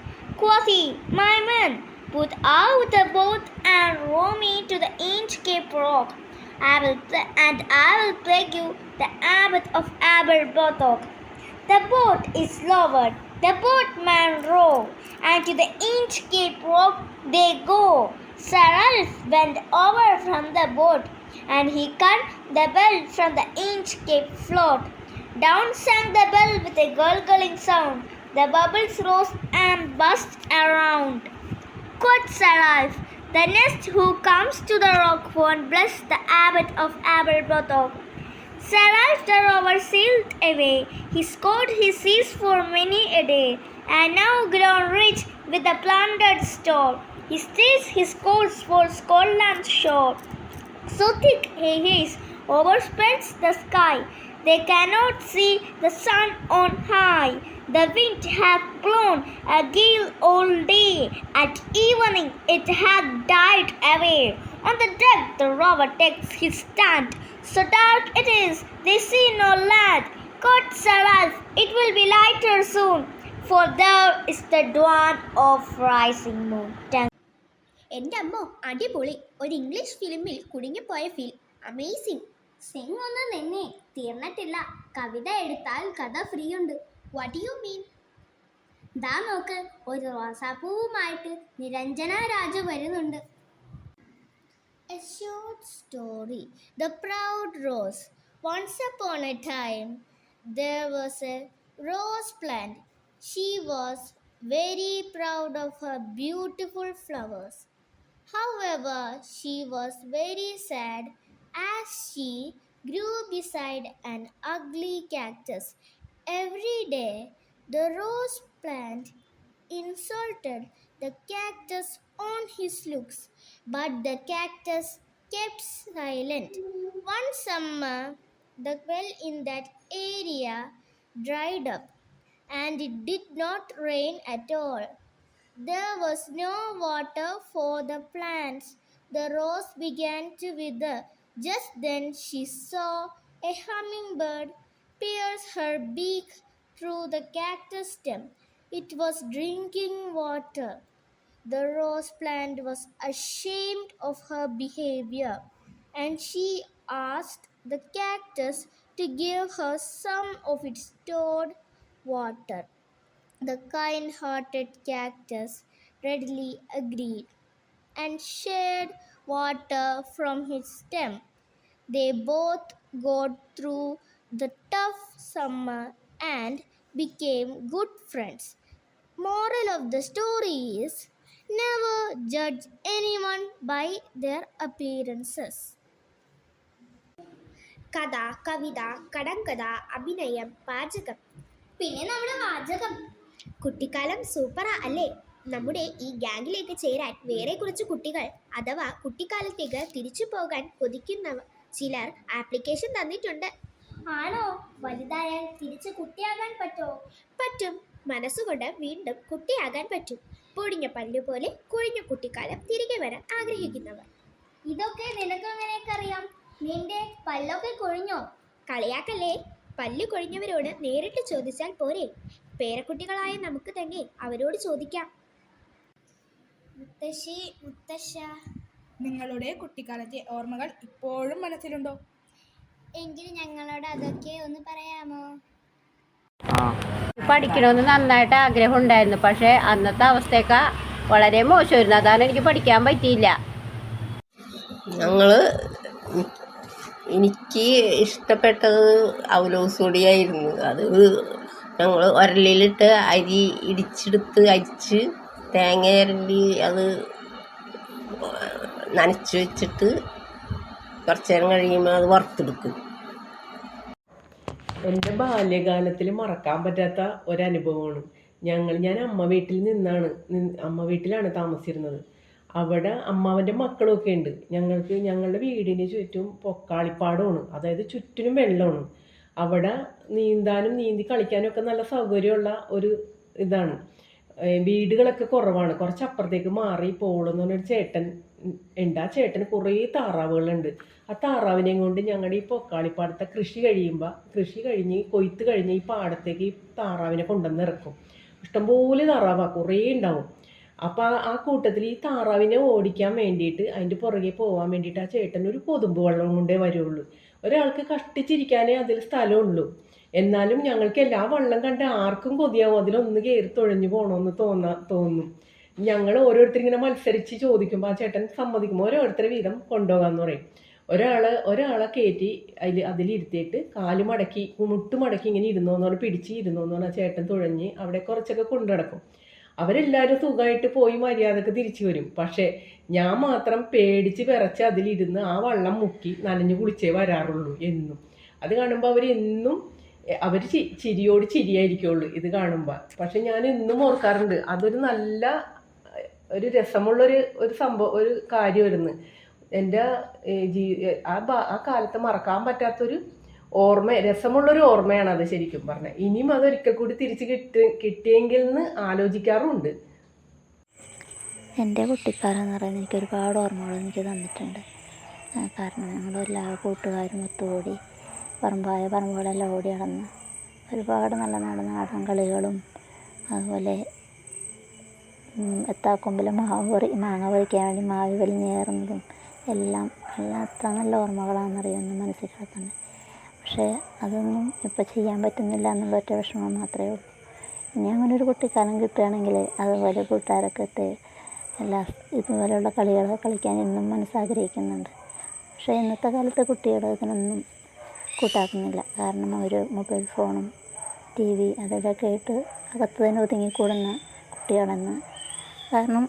Quoth he, my men, put out the boat and row me to the inch cape rock. I will plague you, the abbot of Aberbrothock. The boat is lowered, the boatman row, and to the inch cape rock they go. Sir Ralph bent over from the boat, and he cut the bell from the inch cape float. Down sank the bell with a gurgling sound. The bubbles rose and burst around. Quoth Sir Ralph, the next who comes to the rock won't bless the abbot of Aberbrothock. Sir Ralph the rover sailed away. He scored his seas for many a day, and now grown rich with the plundered store, he stays his course for Scotland's shore. So thick he is, overspreads the sky, They cannot see the sun on high. The wind hath blown a gale all day. At evening it hath died away. On the deck the rover takes his stand. So dark it is, they see no land. God save us, it will be lighter soon, for there is the dawn of rising moon. എൻ്റെ അമ്മോ അടിപൊളി, ഒരു English ഫിലിമിൽ കുടുങ്ങിപ്പോയ feel. Amazing. Singh ഒന്ന് നിന്നെ, തീർന്നിട്ടില്ല. കവിത എടുത്താൽ കഥ ഫ്രീ ഉണ്ട്. What do you mean? ദാ നോക്ക്, ഒരു റോസാപ്പൂവുമായിട്ട് നിരഞ്ജന രാജു വരുന്നുണ്ട്. A short story. The proud rose. Once upon a time, there was a rose plant. She was very proud of her beautiful flowers. However, she was very sad as she grew beside an ugly cactus. Every day, the rose plant insulted the cactus on his looks, but the cactus kept silent. One summer, the well in that area dried up, and it did not rain at all. There was no water for the plants. The rose began to wither. Just then she saw a hummingbird pierce her beak through the cactus stem. It was drinking water. The rose plant was ashamed of her behavior, and she asked the cactus to give her some of its stored water. The kind-hearted cactus readily agreed and shared water from his stem. They both got through the tough summer and became good friends. Moral of the story is, never judge anyone by their appearances. കഥ, കവിത, കടങ്കഥ, അഭിനയം, പാചകം, പിന്നെ നമ്മുടെ വാചകം. കുട്ടിക്കാലം സൂപ്പറാ അല്ലേ? നമ്മുടെ ഈ ഗ്യാങ്ങിലേക്ക് ചേരാൻ വേറെ കുറച്ച് കുട്ടികൾ അഥവാ കുട്ടിക്കാലത്തേക്ക് തിരിച്ചു പോകാൻ കൊതിക്കുന്ന ചിലർ ആപ്ലിക്കേഷൻ തന്നിട്ടുണ്ട്. ആണോ? വലുതായാൽ തിരിച്ച് കുട്ടിയാകാൻ പറ്റോ? പറ്റും. മനസ്സുകൊണ്ട് വീണ്ടും കുട്ടിയാകാൻ പറ്റും. പൊടിഞ്ഞ പല്ലുപോലെ കൊഴിഞ്ഞ കുട്ടിക്കാലം തിരികെ വരാൻ ആഗ്രഹിക്കുന്നവർ. ഇതൊക്കെ നിനക്ക് എങ്ങനെയൊക്കെ അറിയാം? നിന്റെ പല്ലൊക്കെ കൊഴിഞ്ഞോ? കളിയാക്കല്ലേ. പല്ല് കൊഴിഞ്ഞവരോട് നേരിട്ട് ചോദിച്ചാൽ പോരെ? പേരക്കുട്ടികളായ നമുക്ക് തന്നെ അവരോട് ചോദിക്കാം. മുത്തശ്ശി, മുത്തശ്ശ, നിങ്ങളുടെ കുട്ടിക്കാലത്തെ ഓർമ്മകൾ ഇപ്പോഴും മനസ്സിലുണ്ടോ? എങ്കിൽ ഞങ്ങളോട് അതൊക്കെ ഒന്ന് പറയാമോ? പഠിക്കണമെന്ന് നന്നായിട്ട് ആഗ്രഹം ഉണ്ടായിരുന്നു. പക്ഷേ അന്നത്തെ അവസ്ഥയൊക്കെ വളരെ മോശമായിരുന്നു. അതാണ് എനിക്ക് പഠിക്കാൻ പറ്റിയില്ല. എനിക്ക് ഇഷ്ടപ്പെട്ടത് അവലോസുടിയായിരുന്നു. അത് ഞങ്ങൾ ഉരലിലിട്ട് അരി ഇടിച്ചെടുത്ത് അരിച്ച് തേങ്ങ അരണ്ടി അത് നനച്ച് വെച്ചിട്ട് കുറച്ച് നേരം കഴിയുമ്പോൾ അത് വറുത്തെടുക്കും. എൻ്റെ ബാല്യകാലത്തിൽ മറക്കാൻ പറ്റാത്ത ഒരനുഭവമാണ്. ഞാൻ അമ്മ വീട്ടിലാണ് താമസിച്ചിരുന്നത്. അവിടെ അമ്മാവൻ്റെ മക്കളൊക്കെ ഉണ്ട്. ഞങ്ങളുടെ വീടിന് ചുറ്റും പൊക്കാളിപ്പാടമാണ്, അതായത് ചുറ്റിനും വെള്ളമാണ്. അവിടെ നീന്തി കളിക്കാനും ഒക്കെ നല്ല സൗകര്യമുള്ള ഒരു ഇതാണ്. വീടുകളൊക്കെ കുറവാണ്. കുറച്ചപ്പുറത്തേക്ക് മാറി പോളെന്ന് പറഞ്ഞൊരു ചേട്ടൻ ഉണ്ട്. ആ ചേട്ടന് കുറേ താറാവുകളുണ്ട്. ആ താറാവിനെയും കൊണ്ട് ഞങ്ങളുടെ ഈ പൊക്കാളിപ്പാടത്തെ കൃഷി കഴിഞ്ഞ് കൊയ്ത്ത് കഴിഞ്ഞ് ഈ പാടത്തേക്ക് ഈ താറാവിനെ കൊണ്ടുവന്ന് ഇറക്കും. ഇഷ്ടംപോലെ താറാവാണ്, കുറേ ഉണ്ടാവും. അപ്പോൾ ആ കൂട്ടത്തിൽ ഈ താറാവിനെ ഓടിക്കാൻ വേണ്ടിയിട്ട് അതിൻ്റെ പുറകെ പോകാൻ വേണ്ടിയിട്ട് ആ ചേട്ടൻ ഒരു കൊതുമ്പ് വെള്ളം കൊണ്ടേ വരുള്ളൂ. ഒരാൾക്ക് കഷ്ടിച്ചിരിക്കാനേ അതിൽ സ്ഥലമുള്ളൂ. എന്നാലും ഞങ്ങൾക്ക് എല്ലാ വെള്ളം കണ്ട് ആർക്കും കൊതിയാവും, അതിലൊന്ന് കയറി തുഴഞ്ഞു പോകണമെന്ന് തോന്നും. ഞങ്ങൾ ഓരോരുത്തരിങ്ങനെ മത്സരിച്ച് ചോദിക്കുമ്പോൾ ആ ചേട്ടൻ സമ്മതിക്കുമ്പോൾ ഓരോരുത്തരെ വീതം കൊണ്ടുപോകാമെന്ന് പറയും. ഒരാളെ കയറ്റി അതിലിരുത്തിയിട്ട് കാല് മടക്കി മുട്ട് മടക്കി ഇങ്ങനെ ഇരുന്നോന്ന് പറഞ്ഞാൽ ഇരുന്നോന്ന് പറഞ്ഞാൽ ചേട്ടൻ തുഴഞ്ഞ് അവിടെ കുറച്ചൊക്കെ കൊണ്ടു നടക്കും. അവരെല്ലാവരും സുഖമായിട്ട് പോയി മര്യാദക്ക് തിരിച്ചു വരും. പക്ഷേ ഞാൻ മാത്രം പേടിച്ച് വിറച്ച് അതിലിരുന്ന് ആ വെള്ളം മുക്കി നനഞ്ഞു കുളിച്ചേ വരാറുള്ളൂ എന്നും. അത് കാണുമ്പോൾ അവർ ചിരിയോട് ചിരിയായിരിക്കുള്ളൂ ഇത് കാണുമ്പോൾ. പക്ഷെ ഞാൻ എന്നും ഓർക്കാറുണ്ട്, അതൊരു നല്ല ഒരു രസമുള്ളൊരു ഒരു കാര്യമായിരുന്നു. എൻ്റെ ആ കാലത്ത് മറക്കാൻ പറ്റാത്തൊരു രസമുള്ളൊരു ഓർമ്മയാണ് അത് ശരിക്കും പറഞ്ഞാൽ. ഇനിയും അതൊരിക്കൽ കൂടി തിരിച്ച് കിട്ടിയെങ്കിൽ എന്ന് ആലോചിക്കാറുമുണ്ട്. എൻ്റെ കുട്ടിക്കാലം എന്ന് പറയുന്നത് എനിക്ക് ഒരുപാട് ഓർമ്മകൾ എനിക്ക് തന്നിട്ടുണ്ട്. കാരണം ഞങ്ങളെല്ലാ കൂട്ടുകാരും ഒത്തുകൂടി പറമ്പുകളെല്ലാം ഓടി നടന്ന് ഒരുപാട് നല്ല നാടൻ കളികളും, അതുപോലെ എത്താക്കൊമ്പിൽ മാങ്ങ പറിക്കാൻ വേണ്ടി മാവ് വലിഞ്ഞേറുന്നതും എല്ലാം അത്ര നല്ല ഓർമ്മകളാണെന്നറിയാമെന്ന് മനസ്സിൽ കിടക്കുന്നത്. പക്ഷേ അതൊന്നും ഇപ്പോൾ ചെയ്യാൻ പറ്റുന്നില്ല എന്നുള്ള ഒറ്റ വിഷമം മാത്രമേ ഉള്ളൂ. ഇനി അങ്ങനെ ഒരു കുട്ടിക്കാലം കിട്ടുകയാണെങ്കിൽ അതുപോലെ കൂട്ടുകാരൊക്കെ ഇതുപോലെയുള്ള കളികൾ കളിക്കാൻ എന്നും മനസ്സാഗ്രഹിക്കുന്നുണ്ട്. പക്ഷേ ഇന്നത്തെ കാലത്തെ കുട്ടികൾ ഇതിനൊന്നും കൂട്ടാക്കുന്നില്ല. കാരണം അവർ മൊബൈൽ ഫോണും TV അതൊക്കെ ആയിട്ട് അകത്ത് തന്നെ ഒതുങ്ങിക്കൂടുന്ന കുട്ടികളെന്ന്. കാരണം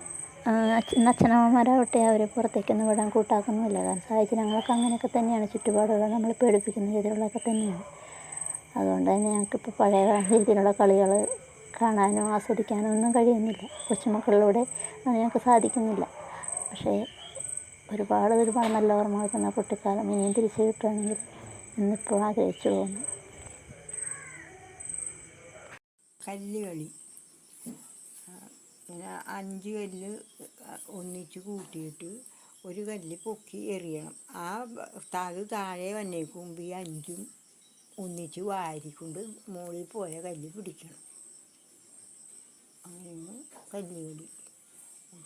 അച്ഛനമ്മമാരാവട്ടെ അവർ പുറത്തേക്കൊന്നും വിടാൻ കൂട്ടാക്കുന്നുമില്ല. കാരണം സാഹചര്യങ്ങളൊക്കെ അങ്ങനെയൊക്കെ തന്നെയാണ്, ചുറ്റുപാടുകൾ നമ്മൾ പേടിപ്പിക്കുന്ന രീതികളൊക്കെ തന്നെയാണ്. അതുകൊണ്ട് തന്നെ ഞങ്ങൾക്കിപ്പോൾ പഴയ രീതിയിലുള്ള കളികൾ കാണാനോ ആസ്വദിക്കാനോ ഒന്നും കഴിയുന്നില്ല. കൊച്ചുമക്കളിലൂടെ അത് ഞങ്ങൾക്ക് സാധിക്കുന്നില്ല. പക്ഷേ ഒരുപാട് നല്ല ഓർമ്മകൾ തന്ന കുട്ടിക്കാലം ഇനിയും തിരിച്ചു കിട്ടുകയാണെങ്കിൽ ഇന്നിപ്പോൾ ആഗ്രഹിച്ചു പോകുന്നു. കല്ലുകളി, ഇങ്ങനെ 5 കല്ല് ഒന്നിച്ച് കൂട്ടിയിട്ട് ഒരു കല്ല് പൊക്കി എറിയണം. താഴെ വന്നേക്കുമ്പോൾ ഈ 5ഉം ഒന്നിച്ച് വാരിക്കൊണ്ട് മുകളിൽ പോയ കല്ല് പിടിക്കണം. അങ്ങനെയാണ് കല്ലുകളി.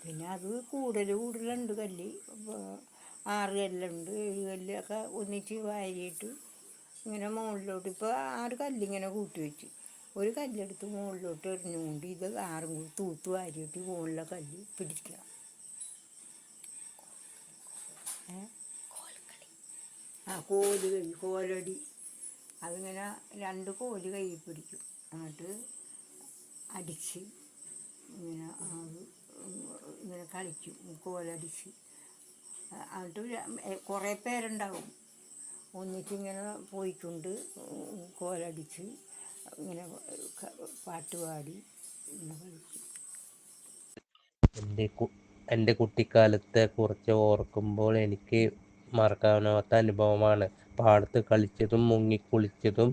പിന്നെ അത് കൂടുതലുണ്ട് കല്ല്. 6 കല്ലുണ്ട്, 7 കല്ലൊക്കെ ഒന്നിച്ച് വാരിയിട്ട് ഇങ്ങനെ മുകളിലോട്ട്, ഇപ്പോൾ 6 കല്ലിങ്ങനെ കൂട്ടി വെച്ച് ഒരു കല്ലെടുത്ത് മുകളിലോട്ട് എറിഞ്ഞുകൊണ്ട് ഇത് 6ഉം കൂടി തൂത്ത് വാരിയിട്ട് മുകളിലെ കല്ല് പിടിക്കുക. കോലടി അതിങ്ങനെ 2 കോല് കയ്യിൽ പിടിക്കും. എന്നിട്ട് അടിച്ച് ഇങ്ങനെ കളിക്കും കോലടിച്ച്. എന്നിട്ട് കുറേ പേരുണ്ടാവും ഒന്നിച്ചിങ്ങനെ പോയിക്കൊണ്ട് കോലടിച്ച് ഇങ്ങനെ പാട്ടുപാടി ഇങ്ങനെ കളിക്കും. എൻ്റെ കുട്ടിക്കാലത്തെ കുറിച്ച് ഓർക്കുമ്പോൾ എനിക്ക് മറക്കാനാവാത്ത അനുഭവമാണ്. പാടത്ത് കളിച്ചതും മുങ്ങിക്കുളിച്ചതും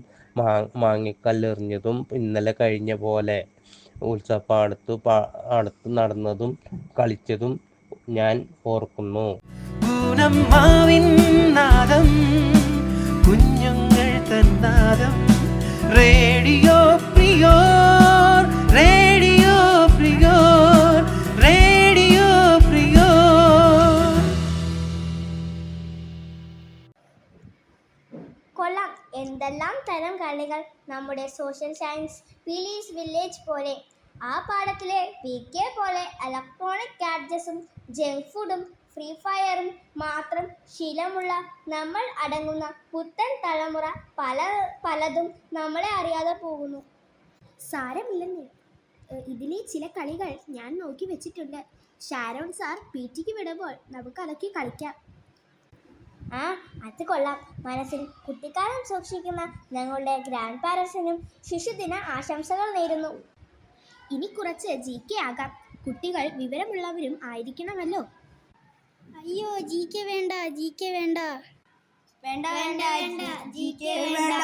മാങ്ങിക്കല്ലെറിഞ്ഞതും ഇന്നലെ കഴിഞ്ഞ പോലെ ഉത്സവപ്പാടത്ത് നടന്നതും കളിച്ചതും ഞാൻ ഓർക്കുന്നു. കുഞ്ഞുങ്ങൾ തന്നാദം റേഡിയോ പ്രിയോർ, റേഡിയോ പ്രിയോർ, റേഡിയോ പ്രിയോർ. കൊള്ളാം, എന്തെല്ലാം തരം കളികൾ. നമ്മുടെ സോഷ്യൽ സയൻസ് വിലീസ് വില്ലേജ് പോലെ, ആ പാഠത്തിലെ PK പോലെ ഇലക്ട്രോണിക് ഗാഡ്ജറ്റ്സും ജങ്ക് ഫുഡും ഫ്രീ ഫയറും മാത്രം ശീലമുള്ള നമ്മൾ അടങ്ങുന്ന പുത്തൻ തലമുറ പലതും നമ്മളെ അറിയാതെ പോകുന്നു. സാരമില്ലെന്നേ, ഇതിലെ ചില കളികൾ ഞാൻ നോക്കി വെച്ചിട്ടുണ്ട്. ഷാരോൺ സാർ PT വിടുമ്പോൾ നമുക്ക് അതൊക്കെ കളിക്കാം. ആ, അത് കൊള്ളാം. മനസ്സിൽ കുട്ടിക്കാലം സൂക്ഷിക്കുന്ന ഞങ്ങളുടെ ഗ്രാൻഡ് പാരൻസിനും ശിശുദിന ആശംസകൾ നേരുന്നു. ഇനി കുറച്ച് GK ആകാം. കുട്ടികൾ വിവരമുള്ളവരും ആയിരിക്കണമല്ലോ. അയ്യോ, GK വേണ്ട, GK വേണ്ട. വേണ്ട വേണ്ട GK വേണ്ട.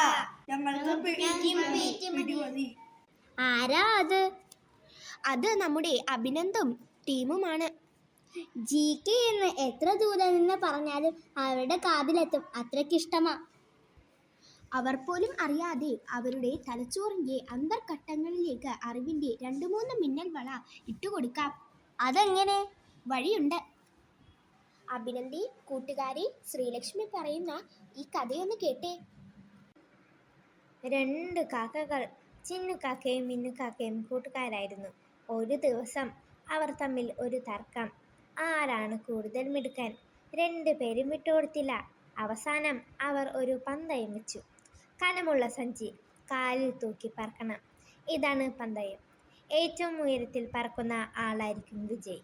ആരാ അത്? അത് നമ്മുടെ അഭിനന്ദും ടീമുമാണ്. GK എന്ന് എത്ര ദൂരെ നിന്ന് പറഞ്ഞാലും അവരുടെ കാതിലെത്തും, അത്രയ്ക്കിഷ്ടമാ. അവർ പോലും അറിയാതെ അവരുടെ തലച്ചോറിൻ്റെ അന്തർഘട്ടങ്ങളിലേക്ക് അറിവിൻ്റെ 2-3 മിന്നൽ വള ഇട്ടുകൊടുക്കാം. അതെങ്ങനെ? വഴിയുണ്ട്. അഭിനന്ദി, കൂട്ടുകാരി ശ്രീലക്ഷ്മി പറയുന്ന ഈ കഥയൊന്ന് കേട്ടേ. 2 കാക്കകൾ, ചിന്നുകാക്കയും മിന്നുകാക്കയും കൂട്ടുകാരായിരുന്നു. ഒരു ദിവസം അവർ തമ്മിൽ ഒരു തർക്കം. ആരാണ് കൂടുതൽ മിടുക്കൻ? 2 പേരും വിട്ടുകൊടുത്തില്ല. അവസാനം അവർ ഒരു പന്തയം വെച്ചു. കനമുള്ള സഞ്ചി കാലിൽ തൂക്കി പറക്കണം. ഇതാണ് പന്തയം. ഏറ്റവും ഉയരത്തിൽ പറക്കുന്ന ആളായിരിക്കും വിജയ്.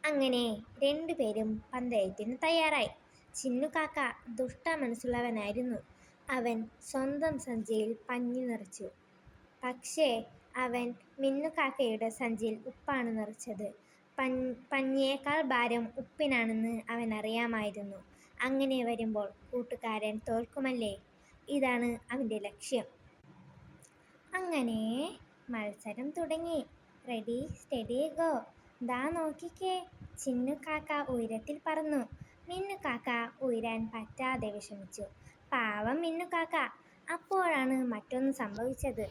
അങ്ങനെ 2 പേരും പന്തയത്തിന് തയ്യാറായി. ചിന്നുകാക്ക ദുഷ്ട മനസ്സുള്ളവനായിരുന്നു. അവൻ സ്വന്തം സഞ്ചിയിൽ പഞ്ഞി നിറച്ചു. പക്ഷേ അവൻ മിന്നുകാക്കയുടെ സഞ്ചിയിൽ ഉപ്പാണ് നിറച്ചത്. പഞ്ഞിയേക്കാൾ ഭാരം ഉപ്പിനാണെന്ന് അവൻ അറിയാമായിരുന്നു. അങ്ങനെ വരുമ്പോൾ കൂട്ടുകാരൻ തോൽക്കുമല്ലേ? ഇതാണ് അവൻ്റെ ലക്ഷ്യം. അങ്ങനെ മത്സരം തുടങ്ങി. Ready steady go. ദാ നോക്കിക്കേ, ചിന്നു കാക്ക ഉയരത്തിൽ പറന്നു. മിന്നു കാക്ക ഉയരാൻ പറ്റാതെ വിഷമിച്ചു. പാവം മിന്നു കാക്ക. അപ്പോഴാണ് മറ്റൊന്ന് സംഭവിച്ചത്.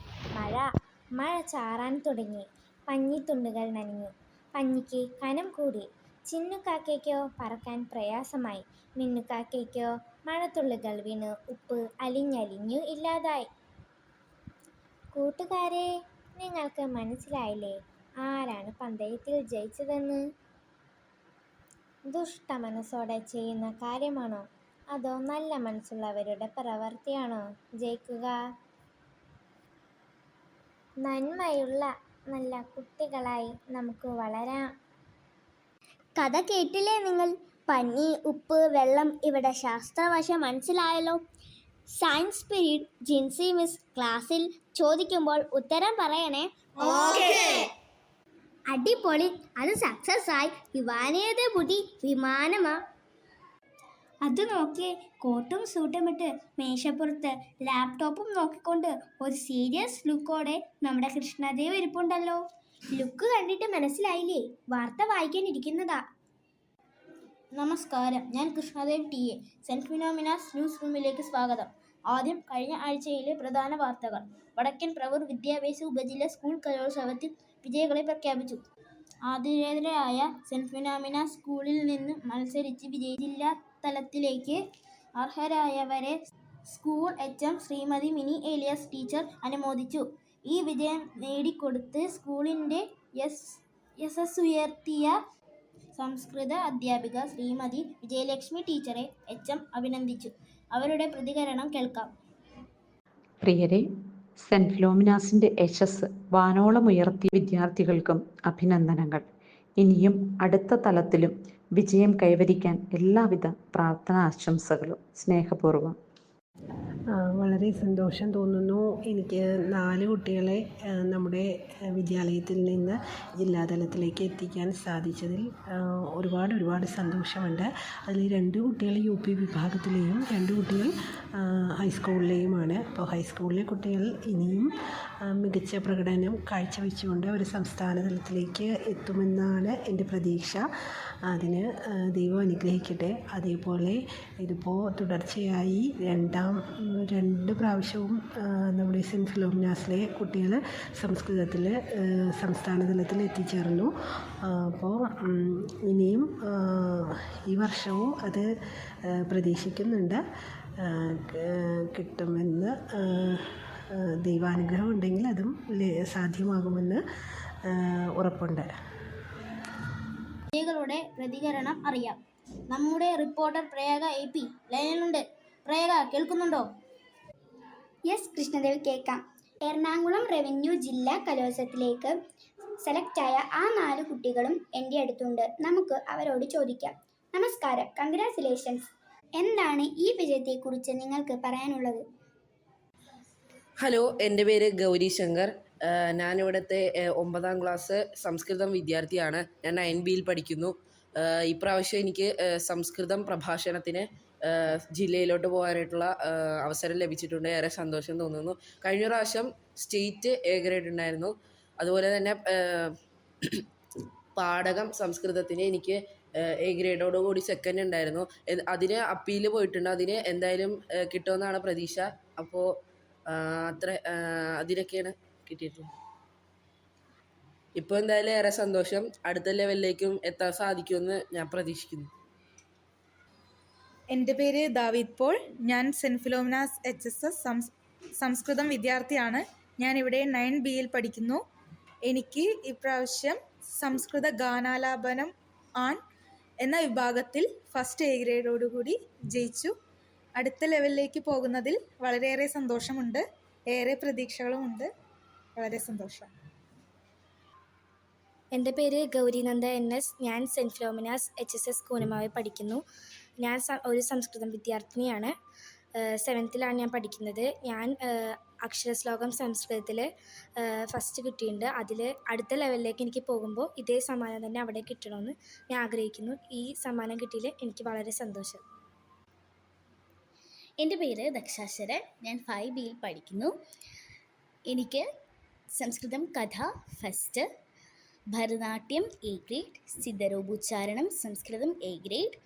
മഴ ചാറാൻ തുടങ്ങി. പഞ്ഞിത്തുണ്ടുകൾ നനഞ്ഞു. പഞ്ഞിക്ക് കനം കൂടി. ചിന്നുകാക്കയ്ക്കോ പറക്കാൻ പ്രയാസമായി. മിന്നുകാക്കയ്ക്കോ മഴത്തുള്ളികൾ വീണ് ഉപ്പ് അലിഞ്ഞലിഞ്ഞു ഇല്ലാതായി. കൂട്ടുകാരെ, നിങ്ങൾക്ക് മനസ്സിലായില്ലേ ആരാണ് പന്തയത്തിൽ ജയിച്ചതെന്ന്? ദുഷ്ടമനസ്സോടെ ചെയ്യുന്ന കാര്യമാണോ അതോ നല്ല മനസ്സുള്ളവരുടെ പ്രവൃത്തിയാണോ ജയിക്കുക? നന്മയുള്ള നല്ല കുട്ടികളായി നമുക്ക് വളരാം. കഥ കേട്ടില്ലേ നിങ്ങൾ? പഞ്ഞി, ഉപ്പ്, വെള്ളം. ഇവിടെ ശാസ്ത്രവശം മനസ്സിലായല്ലോ. സയൻസ് പീരീഡ് ജിൻസി മിസ് ക്ലാസ്സിൽ ചോദിക്കുമ്പോൾ ഉത്തരം പറയണേ. അടിപൊളി, അത് സക്സസ് ആയി. ഇവാനേത് പുതി വിമാനമാ. അത് നോക്കിയേ, കോട്ടും സൂട്ടും ഇട്ട് മേശപ്പുറത്ത് ലാപ്ടോപ്പും നോക്കിക്കൊണ്ട് ഒരു സീരിയസ് ലുക്കോടെ നമ്മുടെ കൃഷ്ണദേവ് ഇരിപ്പുണ്ടല്ലോ. ലുക്ക് കണ്ടിട്ട് മനസ്സിലായില്ലേ? വാർത്ത വായിക്കാനിരിക്കുന്നതാ. നമസ്കാരം, ഞാൻ Krishnadev T A. Saint Philomena's news റൂമിലേക്ക് സ്വാഗതം. ആദ്യം കഴിഞ്ഞ ആഴ്ചയിലെ പ്രധാന വാർത്തകൾ. വടക്കൻ പ്രവർ വിദ്യാഭ്യാസ ഉപജില്ല സ്കൂൾ കലോത്സവത്തിൽ വിജയികളെ പ്രഖ്യാപിച്ചു. ആതിഥേയരായ സെൻറ്റ് ഫിലോമിനാസ് സ്കൂളിൽ നിന്ന് മത്സരിച്ച് ജില്ലാ തലത്തിലേക്ക് അർഹരായവരെ school HM Shrimati Mini Elias teacher അനുമോദിച്ചു. ഈ വിജയം നേടിക്കൊടുത്ത് സ്കൂളിൻ്റെ യശസ്സുയർത്തിയ സംസ്കൃത അധ്യാപിക ശ്രീമതി വിജയലക്ഷ്മി ടീച്ചറെ HM അഭിനന്ദിച്ചു. അവരുടെ പ്രതികരണം കേൾക്കാം. പ്രിയരെ, സെൻറ്റ് ഫിലോമിനാസിൻ്റെ യശസ് വാനോളം ഉയർത്തിയ വിദ്യാർത്ഥികൾക്കും അഭിനന്ദനങ്ങൾ. ഇനിയും അടുത്ത തലത്തിലും വിജയം കൈവരിക്കാൻ എല്ലാവിധ പ്രാർത്ഥനാശംസകളും. സ്നേഹപൂർവ്വം. വളരെ സന്തോഷം തോന്നുന്നു. എനിക്ക് 4 കുട്ടികളെ നമ്മുടെ വിദ്യാലയത്തിൽ നിന്ന് ജില്ലാതലത്തിലേക്ക് എത്തിക്കാൻ സാധിച്ചതിൽ ഒരുപാട് സന്തോഷമുണ്ട്. അതിൽ 2 കുട്ടികൾ UP വിഭാഗത്തിലെയും 2 കുട്ടികൾ ഹൈസ്കൂളിലെയുമാണ്. അപ്പോൾ ഹൈസ്കൂളിലെ കുട്ടികൾ ഇനിയും മികച്ച പ്രകടനം കാഴ്ചവെച്ചുകൊണ്ട് ഒരു സംസ്ഥാന തലത്തിലേക്ക് എത്തുമെന്നാണ് എൻ്റെ പ്രതീക്ഷ. അതിന് ദൈവം അനുഗ്രഹിക്കട്ടെ. അതേപോലെ ഇതിപ്പോൾ തുടർച്ചയായി 2 പ്രാവശ്യവും നമ്മുടെ സെൻറ്റ് ഫിലോമിനാസിലെ കുട്ടികൾ സംസ്കൃതത്തിൽ സംസ്ഥാന തലത്തിൽ എത്തിച്ചേർന്നു. അപ്പോൾ ഇനിയും ഈ വർഷവും അത് പ്രതീക്ഷിക്കുന്നുണ്ട്. കിട്ടുമെന്ന് ദൈവാനുഗ്രഹം ഉണ്ടെങ്കിൽ അതും സാധ്യമാകുമെന്ന് ഉറപ്പുണ്ട്. കുട്ടികളുടെ പ്രതികരണം അറിയാം. നമ്മുടെ റിപ്പോർട്ടർ പ്രയാഗ AP ലൈനിലുണ്ട്. പ്രയാഗ, കേൾക്കുന്നുണ്ടോ? യെസ് കൃഷ്ണദേവ്, കേൾക്കാം. എറണാകുളം റവന്യൂ ജില്ലാ കലോത്സവത്തിലേക്ക് സെലക്റ്റായ ആ 4 കുട്ടികളും എൻ്റെ അടുത്തുണ്ട്. നമുക്ക് അവരോട് ചോദിക്കാം. നമസ്കാരം, കൺഗ്രാറ്റുലേഷൻസ്. എന്താണ് ഈ വിജയത്തെക്കുറിച്ച് നിങ്ങൾക്ക് പറയാനുള്ളത്? ഹലോ, എൻ്റെ പേര് ഗൗരി ശങ്കർ. ഞാനിവിടുത്തെ 9ാം ക്ലാസ് സംസ്കൃതം വിദ്യാർത്ഥിയാണ്. ഞാൻ 9Bയിൽ പഠിക്കുന്നു. ഇപ്രാവശ്യം എനിക്ക് സംസ്കൃതം പ്രഭാഷണത്തിന് ജില്ലയിലോട്ട് പോകാനായിട്ടുള്ള അവസരം ലഭിച്ചിട്ടുണ്ട്. ഏറെ സന്തോഷം തോന്നുന്നു. കഴിഞ്ഞ പ്രാവശ്യം സ്റ്റേറ്റ് A ഗ്രേഡ് ഉണ്ടായിരുന്നു. അതുപോലെ തന്നെ പാഠകം സംസ്കൃതത്തിന് എനിക്ക് A ഗ്രേഡോടുകൂടി സെക്കൻഡ് ഉണ്ടായിരുന്നു. അതിന് അപ്പീൽ പോയിട്ടുണ്ട്. അതിന് എന്തായാലും കിട്ടുമെന്നാണ് പ്രതീക്ഷ. അപ്പോൾ അതിനൊക്കെയാണ് കിട്ടിയിട്ടുള്ളത്. ഇപ്പോൾ എന്തായാലും ഏറെ സന്തോഷം. അടുത്ത ലെവലിലേക്കും എത്താൻ സാധിക്കുമെന്ന് ഞാൻ പ്രതീക്ഷിക്കുന്നു. എൻ്റെ പേര് ദാവീദ് പോൾ. ഞാൻ സെൻറ്റ് ഫിലോമിനാസ് HSS സംസ്കൃതം വിദ്യാർത്ഥിയാണ്. ഞാനിവിടെ 9Bയിൽ പഠിക്കുന്നു. എനിക്ക് ഇപ്രാവശ്യം സംസ്കൃത ഗാനാലാപനം എന്ന വിഭാഗത്തിൽ ഫസ്റ്റ് A ഗ്രേഡോടുകൂടി ജയിച്ചു. അടുത്ത ലെവലിലേക്ക് പോകുന്നതിൽ വളരെയേറെ സന്തോഷമുണ്ട്. ഏറെ പ്രതീക്ഷകളുമുണ്ട്. വളരെ സന്തോഷം. എൻ്റെ പേര് ഗൗരിനന്ദ NS. ഞാൻ സെൻറ്റ് ഫിലോമിനാസ് HSS കൂനമാവിൽ പഠിക്കുന്നു. ഞാൻ ഒരു സംസ്കൃതം വിദ്യാർത്ഥിനിയാണ്. 7th ഞാൻ പഠിക്കുന്നത്. ഞാൻ അക്ഷരശ്ലോകം സംസ്കൃതത്തിൽ ഫസ്റ്റ് കിട്ടിയിട്ടുണ്ട്. അതിൽ അടുത്ത ലെവലിലേക്ക് എനിക്ക് പോകുമ്പോൾ ഇതേ സമ്മാനം തന്നെ അവിടെ കിട്ടണമെന്ന് ഞാൻ ആഗ്രഹിക്കുന്നു. ഈ സമ്മാനം കിട്ടിയതിൽ എനിക്ക് വളരെ സന്തോഷം. എൻ്റെ പേര് ദക്ഷാശരൻ. ഞാൻ 5Bയിൽ പഠിക്കുന്നു. എനിക്ക് സംസ്കൃതം കഥ ഫസ്റ്റ്, ഭരതനാട്യം A ഗ്രേഡ്, സിദ്ധരൂപോച്ചാരണം സംസ്കൃതം A ഗ്രേഡ്,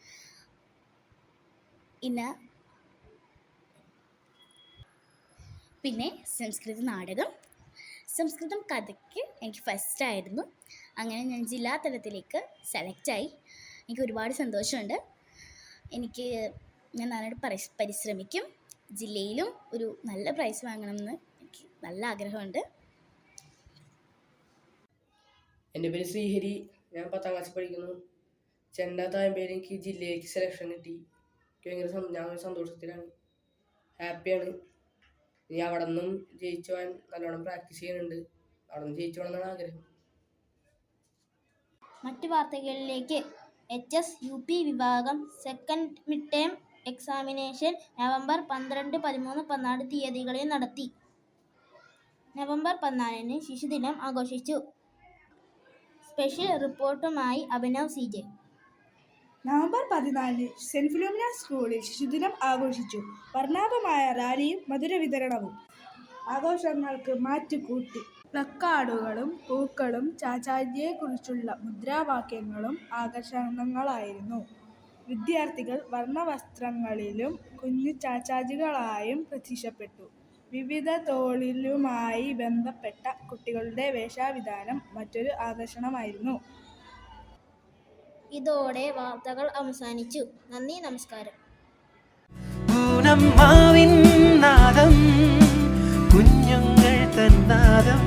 പിന്നെ സംസ്കൃത നാടകം. സംസ്കൃതം കഥയ്ക്ക് എനിക്ക് ഫസ്റ്റായിരുന്നു. അങ്ങനെ ഞാൻ ജില്ലാ തലത്തിലേക്ക് സെലക്റ്റായി. എനിക്ക് ഒരുപാട് സന്തോഷമുണ്ട്. ഞാൻ നന്നായിട്ട് പരിശ്രമിക്കും. ജില്ലയിലും ഒരു നല്ല പ്രൈസ് വാങ്ങണമെന്ന് എനിക്ക് നല്ല ആഗ്രഹമുണ്ട്. എൻ്റെ പേര് ശ്രീഹരി. ഞാൻ 10ാം ക്ലാസ്സിൽ പഠിക്കുന്നു. ചെണ്ടാത്തായമ്പേര് എനിക്ക് ജില്ലയിലേക്ക് സെലക്ഷൻ കിട്ടി. ഞാൻ സന്തോഷത്തിലാണ്, ഹാപ്പിയാണ്. ഇനി അവിടെ നിന്നും ജയിച്ചു പോകാൻ നല്ലോണം പ്രാക്ടീസ് ചെയ്യുന്നുണ്ട്. അവിടെ നിന്ന് ജയിച്ചു പോകണമെന്നാണ് ആഗ്രഹം. മറ്റ് വാർത്തകളിലേക്ക്. HSUP വിഭാഗം second mid term examination November 12, 13, 14 തീയതികളിൽ നടത്തി. നവംബർ 14 ശിശുദിനം ആഘോഷിച്ചു. സ്പെഷ്യൽ റിപ്പോർട്ടുമായി Abhinav CJ. November 14 Saint Philomena's സ്കൂളിൽ ശിശുദിനം ആഘോഷിച്ചു. വർണ്ണാഭമായ റാലിയും മധുര വിതരണവും ആഘോഷങ്ങൾക്ക് മാറ്റുകൂട്ടി. പ്ലക്കാർഡുകളും പൂക്കളും ചാച്ചാജിയെക്കുറിച്ചുള്ള മുദ്രാവാക്യങ്ങളും ആകർഷണങ്ങളായിരുന്നു. വിദ്യാർത്ഥികൾ വർണ്ണവസ്ത്രങ്ങളിലും കുഞ്ഞു ചാച്ചാജികളായും പ്രത്യക്ഷപ്പെട്ടു. വിവിധ തൊഴിലുമായി ബന്ധപ്പെട്ട കുട്ടികളുടെ വേഷവിധാനം മറ്റൊരു ആകർഷണമായിരുന്നു. ഇതോടെ വാർത്തകൾ അവസാനിച്ചു. നന്ദി, നമസ്കാരം. പൂനമ്മാവിൻ നാദം, കുഞ്ഞുങ്ങൾ തന്നാദം.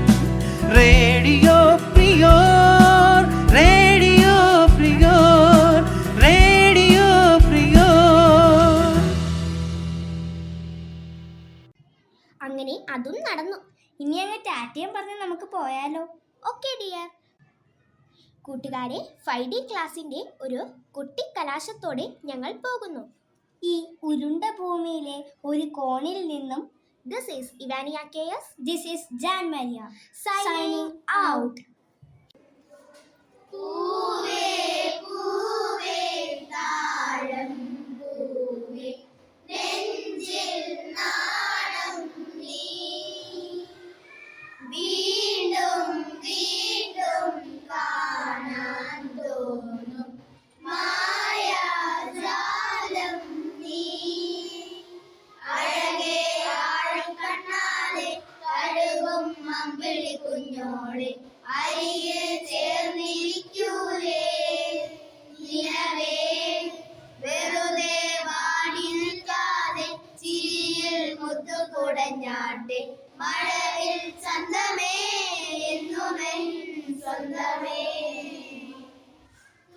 റേഡിയോ പ്രിയോർ, റേഡിയോ പ്രിയോർ, റേഡിയോ പ്രിയോർ. അങ്ങനെ അതും നടന്നു. ഇനി അങ്ങ് ടാറ്റയും പറഞ്ഞ് നമുക്ക് പോയാലോ? Okay dear. കൂട്ടുകാരെ, 5D ക്ലാസ്സിൻ്റെ ഒരു കുട്ടി കലാശത്തോടെ ഞങ്ങൾ പോകുന്നു. ഈ ഉരുണ്ട ഭൂമിയിലെ ഒരു കോണിൽ നിന്നും this is Evaniya KS, this is Jan Maria signing out. പൂവേ പൂവേ താഴം പൂവേ നെഞ്ചിൽ നാണം നീ, വീണ്ടും വീണ്ടും കാണാൻ തോന്നും മായാജാലം നീ. അഴകേ ആഴക്കണ്ണാലെ കഴുകും അമ്പിളി കുഞ്ഞോളെ അരികെ ചേർന്നിരിക്കൂലേ നിലവേ. വെറുതെ വാടി നിൽക്കാതെ ചിരിയിൽ മുത്തുകുടഞ്ഞാട്ടെ മഴവിൽ ചന്തമേ എന്നുമെൻ സ്വന്തമേ.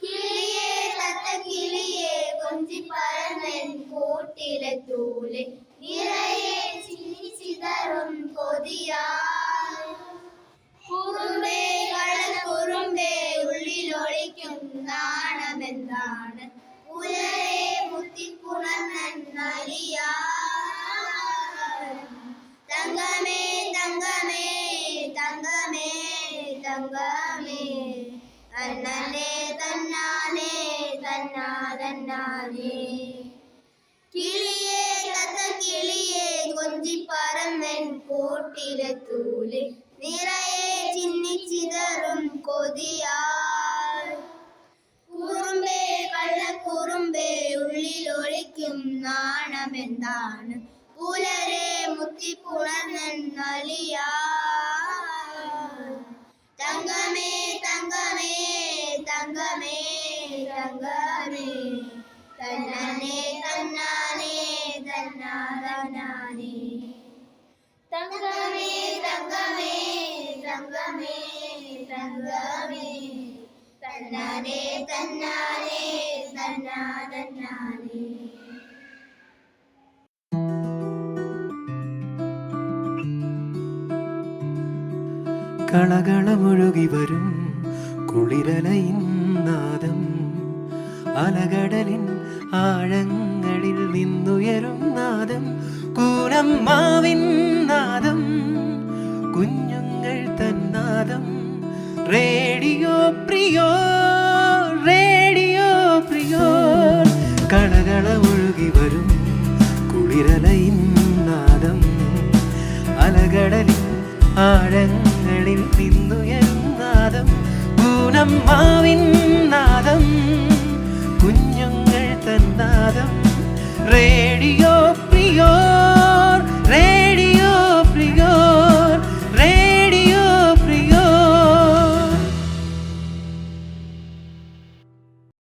കിളിയേ തത്ത കിളിയേ കൊഞ്ചിപ്പറന്നൻ കൂട്ടിലെത്തൂലെ നിറയെ ചിന്നിച്ചിതറും കൊതിയാൽ. കുറുമ്പേ കളക്കുറുമ്പേ ഉള്ളിലൊളിക്കും നാണമെന്താണ് പുലരെ മുത്തിപ്പുണർന്നൻ നലിയാൽ. തങ്കമേ തങ്കമേ തങ്കമേ തങ്കമേ തന്നേ തന്നാനേ തന്നാ തന്നാനേ. കിളിയേ തത്ത കിളിയേ കൊഞ്ചിപ്പറന്നൻ കൂട്ടിലെത്തൂലെ നിറയെ ചിന്നിച്ചിതറും കൊതിയാൽ. കുറുമ്പേ കള്ളക്കുറുമ്പേ ഉള്ളിലൊളിക്കും നാണമെന്താണ് പുലരെ മുത്തിപ്പുണർന്നൻ നലിയാൽ. തങ്കമേ തങ്കമേ തങ്കമേ തങ്കമേ തന്നേ തന്നാനേ തന്നാ തന്നാനേ. തങ്കമേ തങ്കമേ തങ്കമേ തങ്കമേ തന്നാനേ തന്നാനേ തന്നാ തന്നാനേ. കളകളമൊഴുകി വരും കുളിരലയിൻ നാദം, അലകടലിൻ ആഴങ്ങളിൽ നിന്നുയരും നാദം. കൂനമ്മാവിൻ നാദം, കുഞ്ഞുങ്ങൾ തന്നാദം. റേഡിയോ പ്രിയോർ, റേഡിയോ പ്രിയോർ. കളകളമൊഴുകി വരും കുളിരല കടലിൻ ആഴങ്ങളിൽ നിന്നുയരും നാദം കൂനമ്മാവിൻ നാദം കുഞ്ഞുങ്ങൾ തന്നാദം റേഡിയോ